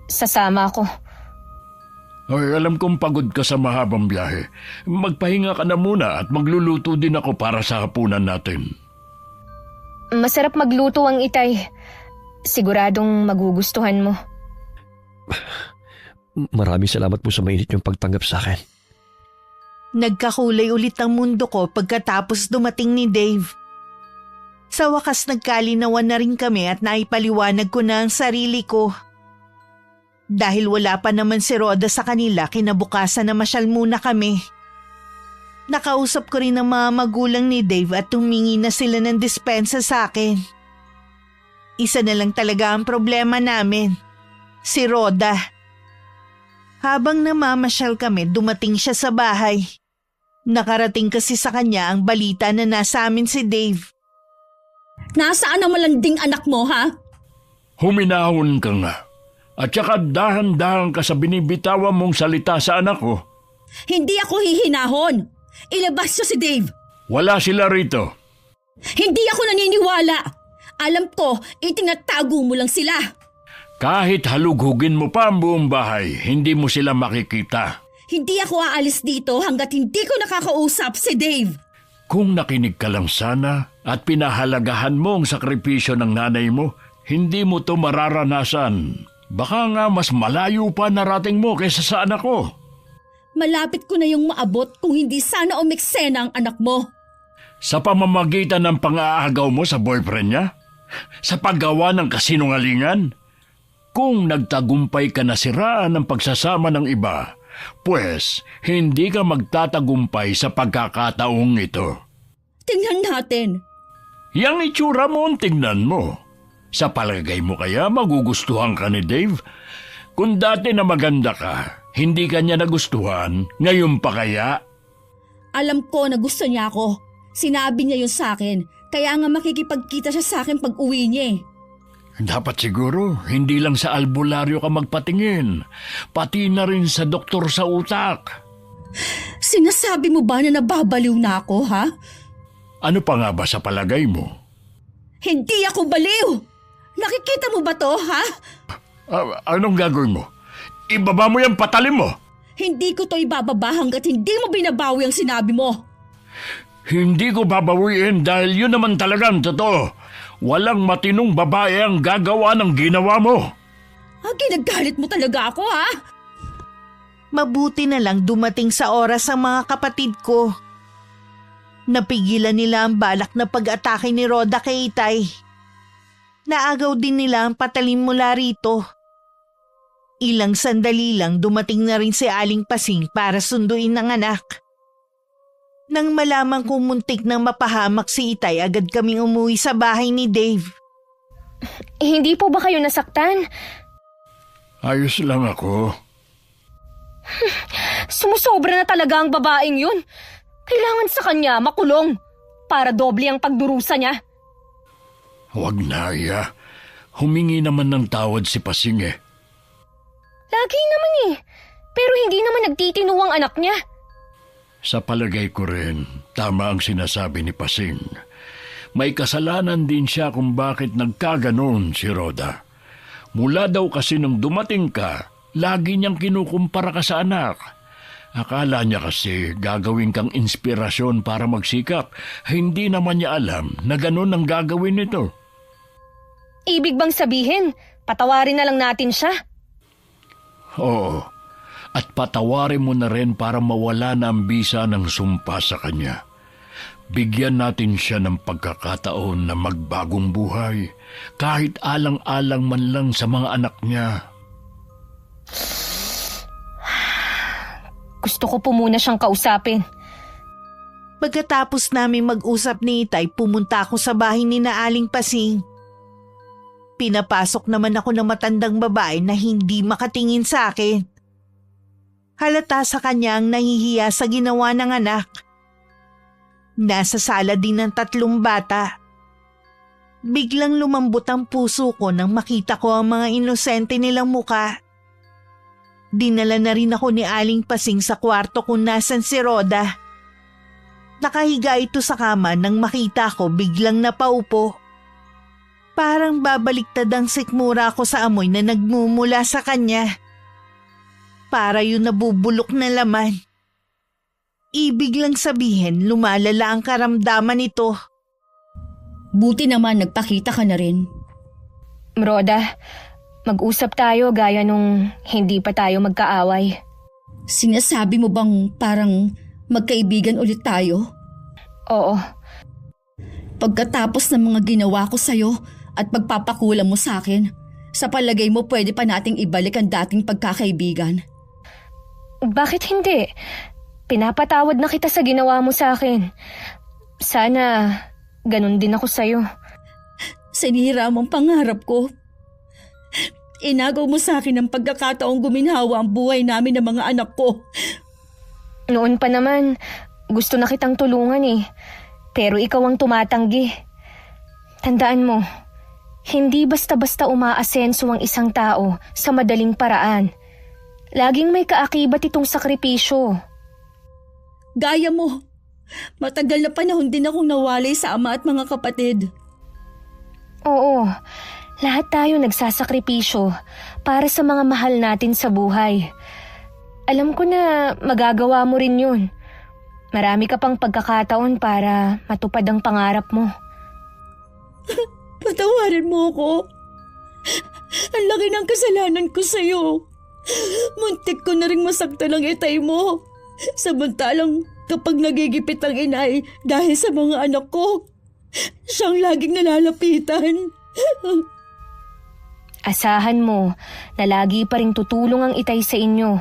sasama ako. Ay, alam kong pagod ka sa mahabang biyahe. Magpahinga ka na muna at magluluto din ako para sa hapunan natin. Masarap magluto ang itay. Siguradong magugustuhan mo. Maraming salamat po sa mainit niyong pagtanggap sa akin. Nagkakulay ulit ang mundo ko pagkatapos dumating ni Dave. Sa wakas nagkalinawan na rin kami at naipaliwanag ko na ang sarili ko. Dahil wala pa naman si Rhoda sa kanila, kinabukasan na masyal muna kami. Nakausap ko rin ang mga magulang ni Dave at humingi na sila ng dispensa sa akin. Isa na lang talaga ang problema namin, si Rhoda. Habang namamasyal kami, dumating siya sa bahay. Nakarating kasi sa kanya ang balita na nasa amin si Dave. Nasaan ang malanding anak mo, ha? Huminahon ka nga. At saka dahan-dahan ka sa binibitawan mong salita sa anak ko. Hindi ako hihinahon. Ilabas niyo si Dave. Wala sila rito. Hindi ako naniniwala. Alam ko, itinatago mo lang sila. Kahit halughugin mo pa ang buong bahay, hindi mo sila makikita. Hindi ako aalis dito hanggat hindi ko nakakausap si Dave. Kung nakinig ka lang sana at pinahalagahan mo ang sakripisyo ng nanay mo, hindi mo to mararanasan. Baka nga mas malayo pa narating mo kaysa sa anak ko. Malapit ko na yung maabot kung hindi sana umeksena ang anak mo. Sa pamamagitan ng pang-aagaw mo sa boyfriend niya? Sa paggawa ng kasinungalingan? Kung nagtagumpay ka na siraan ng pagsasama ng iba, pues hindi ka magtatagumpay sa pagkakataong ito. Tingnan natin. Yang itsura mo ang tingnan mo. Sa palagay mo kaya magugustuhan ka ni Dave? Kung dati na maganda ka, hindi ka niya nagustuhan, ngayon pa kaya? Alam ko na gusto niya ako. Sinabi niya yun sa akin, kaya nga makikipagkita siya sa akin pag uwi niya eh. Dapat siguro, hindi lang sa albularyo ka magpatingin, pati na rin sa doktor sa utak. Sinasabi mo ba na nababaliw na ako, ha? Ano pa nga ba sa palagay mo? Hindi ako baliw! Nakikita mo ba to, ha? Anong gagawin mo? Ibaba mo yung patalim mo! Hindi ko to ibababa hanggat hindi mo binabawi ang sinabi mo. Hindi ko babawiin dahil yun naman talagang totoo. Walang matinong babae ang gagawa ng ginawa mo. Ginagalit mo talaga ako, ha? Mabuti na lang dumating sa oras ang mga kapatid ko. Napigilan nila ang balak na pag-atake ni Rhoda kay Itay. Naagaw din nila ang patalim mula rito. Ilang sandali lang dumating na rin si Aling Pasing para sunduin ang anak. Nang malaman kong muntik nang mapahamak si Itay, agad kaming umuwi sa bahay ni Dave. Hindi po ba kayo nasaktan? Ayos lang ako. Sumusobra na talaga ang babaeng yun. Kailangan sa kanya makulong para doble ang pagdurusa niya. Huwag na, Aya. Humingi naman ng tawad si Pasing eh. Lagi naman eh. Pero hindi naman nagtitinuwang anak niya. Sa palagay ko rin, tama ang sinasabi ni Pasing. May kasalanan din siya kung bakit nagkaganon si Rhoda. Mula daw kasi nung dumating ka, lagi niyang kinukumpara ka sa anak. Akala niya kasi gagawin kang inspirasyon para magsikap. Hindi naman niya alam na ganun ang gagawin nito. Ibig bang sabihin, patawarin na lang natin siya? Oo, at patawarin mo na rin para mawala na ang bisa ng sumpa sa kanya. Bigyan natin siya ng pagkakataon na magbagong buhay, kahit alang-alang man lang sa mga anak niya. Gusto ko po muna siyang kausapin. Pagkatapos namin mag-usap ni Itay, pumunta ako sa bahay ni na Aling Pasing. Pinapasok naman ako ng matandang babae na hindi makatingin sa akin. Halata sa kanya ang nahihiya sa ginawa ng anak. Nasa sala din ng 3 bata. Biglang lumambot ang puso ko nang makita ko ang mga inosente nilang muka. Dinala na rin ako ni Aling Pasing sa kwarto kung nasan si Rhoda. Nakahiga ito sa kama nang makita ko biglang napaupo. Parang babaliktad ang sikmura ko sa amoy na nagmumula sa kanya. Para yun nabubulok na laman. Ibig lang sabihin lumalala ang karamdaman nito. Buti naman nagpakita ka na rin. Rhoda, mag-usap tayo gaya nung hindi pa tayo magkaaway. Sinasabi mo bang parang magkaibigan ulit tayo? Oo. Pagkatapos ng mga ginawa ko sa'yo at pagpapakulam mo sa akin, sa palagay mo pwede pa nating ibalik ang dating pagkakaibigan? Bakit hindi? Pinapatawad na kita sa ginawa mo sa akin. Sana ganun din ako sa'yo. Sinira mo ang pangarap ko. Inagaw mo sa akin ang pagkakataong guminhawa ang buhay namin ng mga anak ko. Noon pa naman, gusto na kitang tulungan eh. Pero ikaw ang tumatanggi. Tandaan mo, hindi basta-basta umaasenso ang isang tao sa madaling paraan. Laging may kaakibat itong sakripisyo. Gaya mo, matagal na panahon din akong nawalay sa ama at mga kapatid. Oo, lahat tayo nagsasakripisyo para sa mga mahal natin sa buhay. Alam ko na magagawa mo rin yun. Marami ka pang pagkakataon para matupad ang pangarap mo. Patawarin mo ako. Ang laki ng kasalanan ko sa'yo. Muntik ko na ring masaktan ang Itay mo. Samantalang kapag nagigipit ang inay dahil sa mga anak ko, siyang laging nalalapitan. Asahan mo na lagi pa ring tutulong ang Itay sa inyo.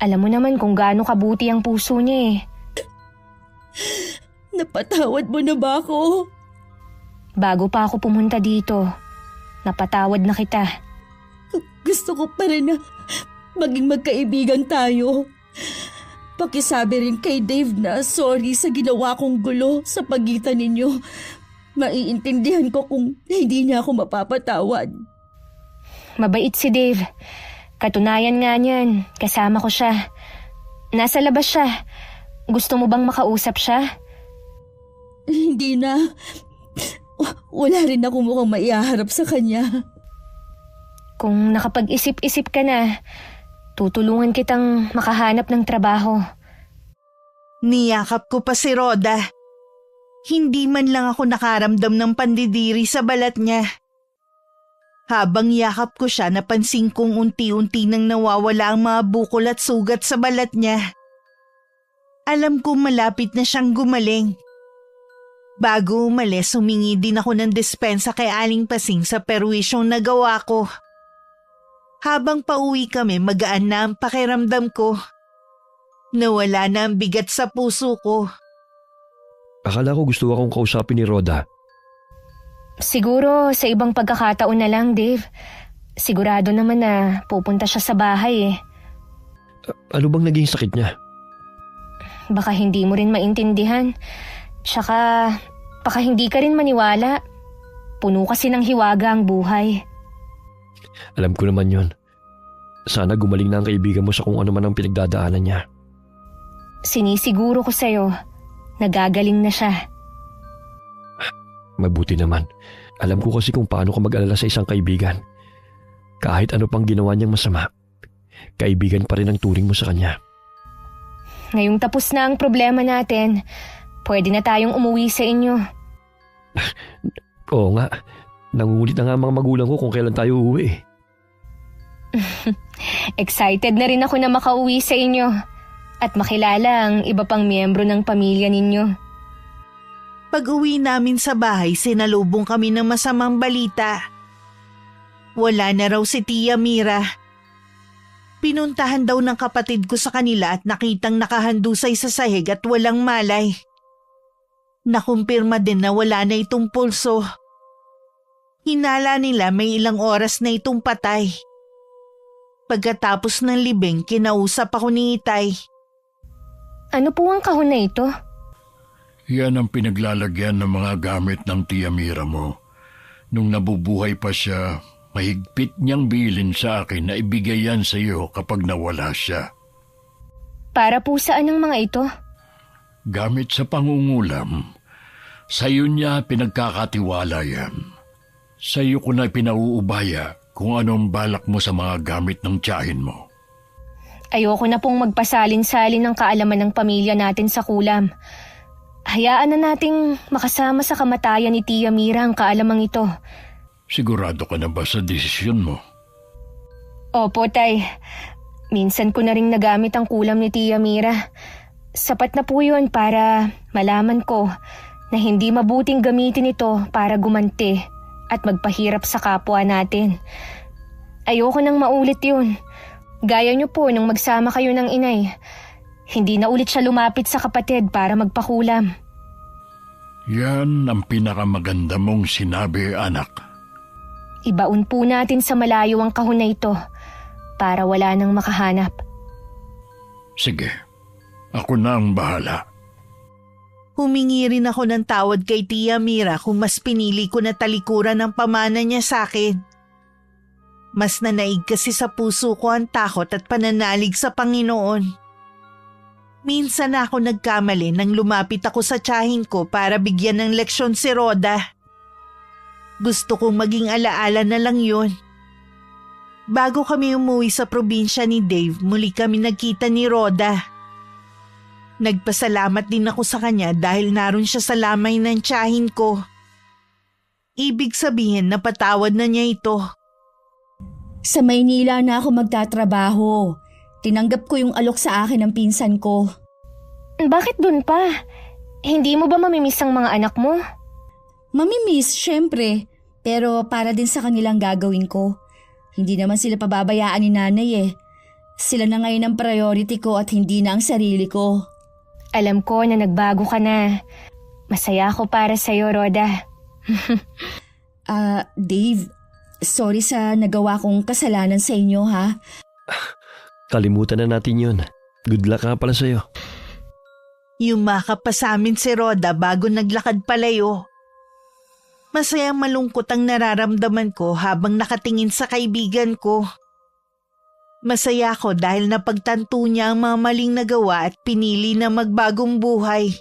Alam mo naman kung gaano kabuti ang puso niya eh. Napatawad mo na ba ako? Bago pa ako pumunta dito, napatawad na kita. Gusto ko pa rin na maging magkaibigan tayo. Pakisabi rin kay Dave na sorry sa ginawa kong gulo sa pagitan ninyo. Maiintindihan ko kung hindi niya ako mapapatawad. Mabait si Dave. Katunayan nga niyan, kasama ko siya. Nasa labas siya. Gusto mo bang makausap siya? Hindi na. Wala rin ako mukhang maiharap sa kanya. Kung nakapag-isip-isip ka na, tutulungan kitang makahanap ng trabaho. Niyakap ko pa si Rhoda. Hindi man lang ako nakaramdam ng pandidiri sa balat niya. Habang yakap ko siya, napansin kong unti-unti nang nawawala ang mga bukol at sugat sa balat niya. Alam kong malapit na siyang gumaling. Bago umalis, humingi din ako ng dispensa kay Aling Pasing sa perwisyong nagawa ko. Habang pauwi kami, magaan na ang pakiramdam ko. Nawala na ang bigat sa puso ko. Akala ko gusto akong kausapin ni Rhoda. Siguro sa ibang pagkakataon na lang, Dave. Sigurado naman na pupunta siya sa bahay eh. Ano bang naging sakit niya? Baka hindi mo rin maintindihan. Tsaka baka hindi ka rin maniwala. Puno kasi ng hiwaga ang buhay. Alam ko naman yon. Sana gumaling na ang kaibigan mo sa kung ano man ang pinagdadaanan niya. Sinisiguro ko sa'yo, nagagaling na siya. Mabuti naman. Alam ko kasi kung paano ka mag-alala sa isang kaibigan. Kahit ano pang ginawa niyang masama, kaibigan pa rin ang turing mo sa kanya. Ngayong tapos na ang problema natin, pwede na tayong umuwi sa inyo. Oo nga. Nangungulit na nga ang mga magulang ko kung kailan tayo uuwi. Excited na rin ako na makauwi sa inyo at makilala ang iba pang miyembro ng pamilya ninyo. Pag-uwi namin sa bahay, sinalubong kami ng masamang balita. Wala na raw si Tia Mira. Pinuntahan daw ng kapatid ko sa kanila at nakitang nakahandusay sa sahig at walang malay. Nakumpirma din na wala na itong pulso. Hinala nila may ilang oras na itong patay. Pagkatapos ng libing, kinausap ako ni Itay. Ano po ang kahon na ito? Yan ang pinaglalagyan ng mga gamit ng Tia Mira mo. Nung nabubuhay pa siya, mahigpit niyang bilin sa akin na ibigay yan sa iyo kapag nawala siya. Para po saan ang mga ito? Gamit sa pangungulam. Sa iyo niya pinagkakatiwala yan. Sa iyo ko na pinauubaya kung anong balak mo sa mga gamit ng tiyahin mo. Ayoko na pong magpasalin-salin ng kaalaman ng pamilya natin sa kulam. Hayaan na nating makasama sa kamatayan ni Tia Mira ang kaalamang ito. Sigurado ka na ba sa desisyon mo? Opo, Tay. Minsan ko na ring nagamit ang kulam ni Tia Mira. Sapat na po yun para malaman ko na hindi mabuting gamitin ito para gumanti at magpahirap sa kapwa natin. Ayoko nang maulit yun. Gaya niyo po nung magsama kayo ng inay. Hindi na ulit siya lumapit sa kapatid para magpakulam. Yan ang pinakamaganda mong sinabi, anak. Ibaon po natin sa malayo ang kahon na ito para wala nang makahanap. Sige, ako na ang bahala. Humingi rin ako ng tawad kay Tia Mira kung mas pinili ko na talikuran ang pamana niya sa akin. Mas nanaig kasi sa puso ko ang takot at pananalig sa Panginoon. Minsan ako nagkamali nang lumapit ako sa tiyahin ko para bigyan ng leksyon si Rhoda. Gusto kong maging alaala na lang yun. Bago kami umuwi sa probinsya ni Dave, muli kami nagkita ni Rhoda. Nagpasalamat din ako sa kanya dahil naroon siya sa lamay ng tiyahin ko. Ibig sabihin napatawad na niya ito. Sa Maynila na ako magtatrabaho. Tinanggap ko yung alok sa akin ng pinsan ko. Bakit dun pa? Hindi mo ba mamimiss ang mga anak mo? Mamimiss, syempre. Pero para din sa kanilang gagawin ko. Hindi naman sila pababayaan ni nanay eh. Sila na ngayon ang priority ko at hindi na ang sarili ko. Alam ko na nagbago ka na. Masaya ako para sa'yo, Rhoda. Dave, sorry sa nagawa kong kasalanan sa inyo ha. Kalimutan na natin yun. Good luck nga pala sa'yo. Yumakap pa sa amin si Rhoda bago naglakad palayo. Masayang malungkot ang nararamdaman ko habang nakatingin sa kaibigan ko. Masaya ako dahil napagtanto niya ang mga maling nagawa at pinili na magbagong buhay.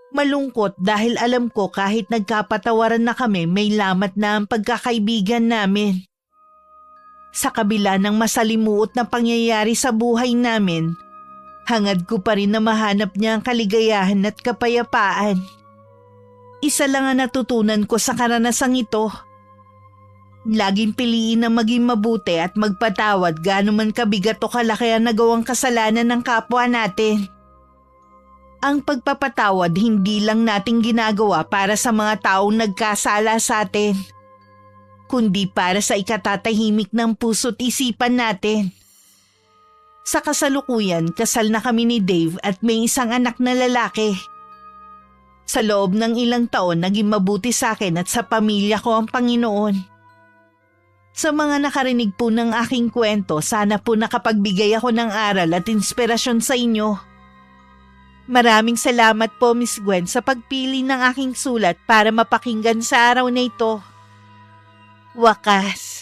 Malungkot dahil alam ko kahit nagkapatawaran na kami, may lamat na ang pagkakaibigan namin. Sa kabila ng masalimuot na pangyayari sa buhay namin, hangad ko pa rin na mahanap niya ang kaligayahan at kapayapaan. Isa lang ang natutunan ko sa karanasang ito. Laging piliin na maging mabuti at magpatawad gaano man kabigat o kalaki ang nagawang kasalanan ng kapwa natin. Ang pagpapatawad hindi lang nating ginagawa para sa mga taong nagkasala sa atin, kundi para sa ikatatahimik ng puso't isipan natin. Sa kasalukuyan, kasal na kami ni Dave at may isang anak na lalaki. Sa loob ng ilang taon, naging mabuti sa akin at sa pamilya ko ang Panginoon. Sa mga nakarinig po ng aking kwento, sana po nakapagbigay ako ng aral at inspirasyon sa inyo. Maraming salamat po, Miss Gwen, sa pagpili ng aking sulat para mapakinggan sa araw na ito. Wakas.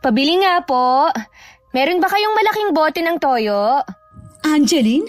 Pabili nga po. Meron ba kayong malaking bote ng toyo? Angeline,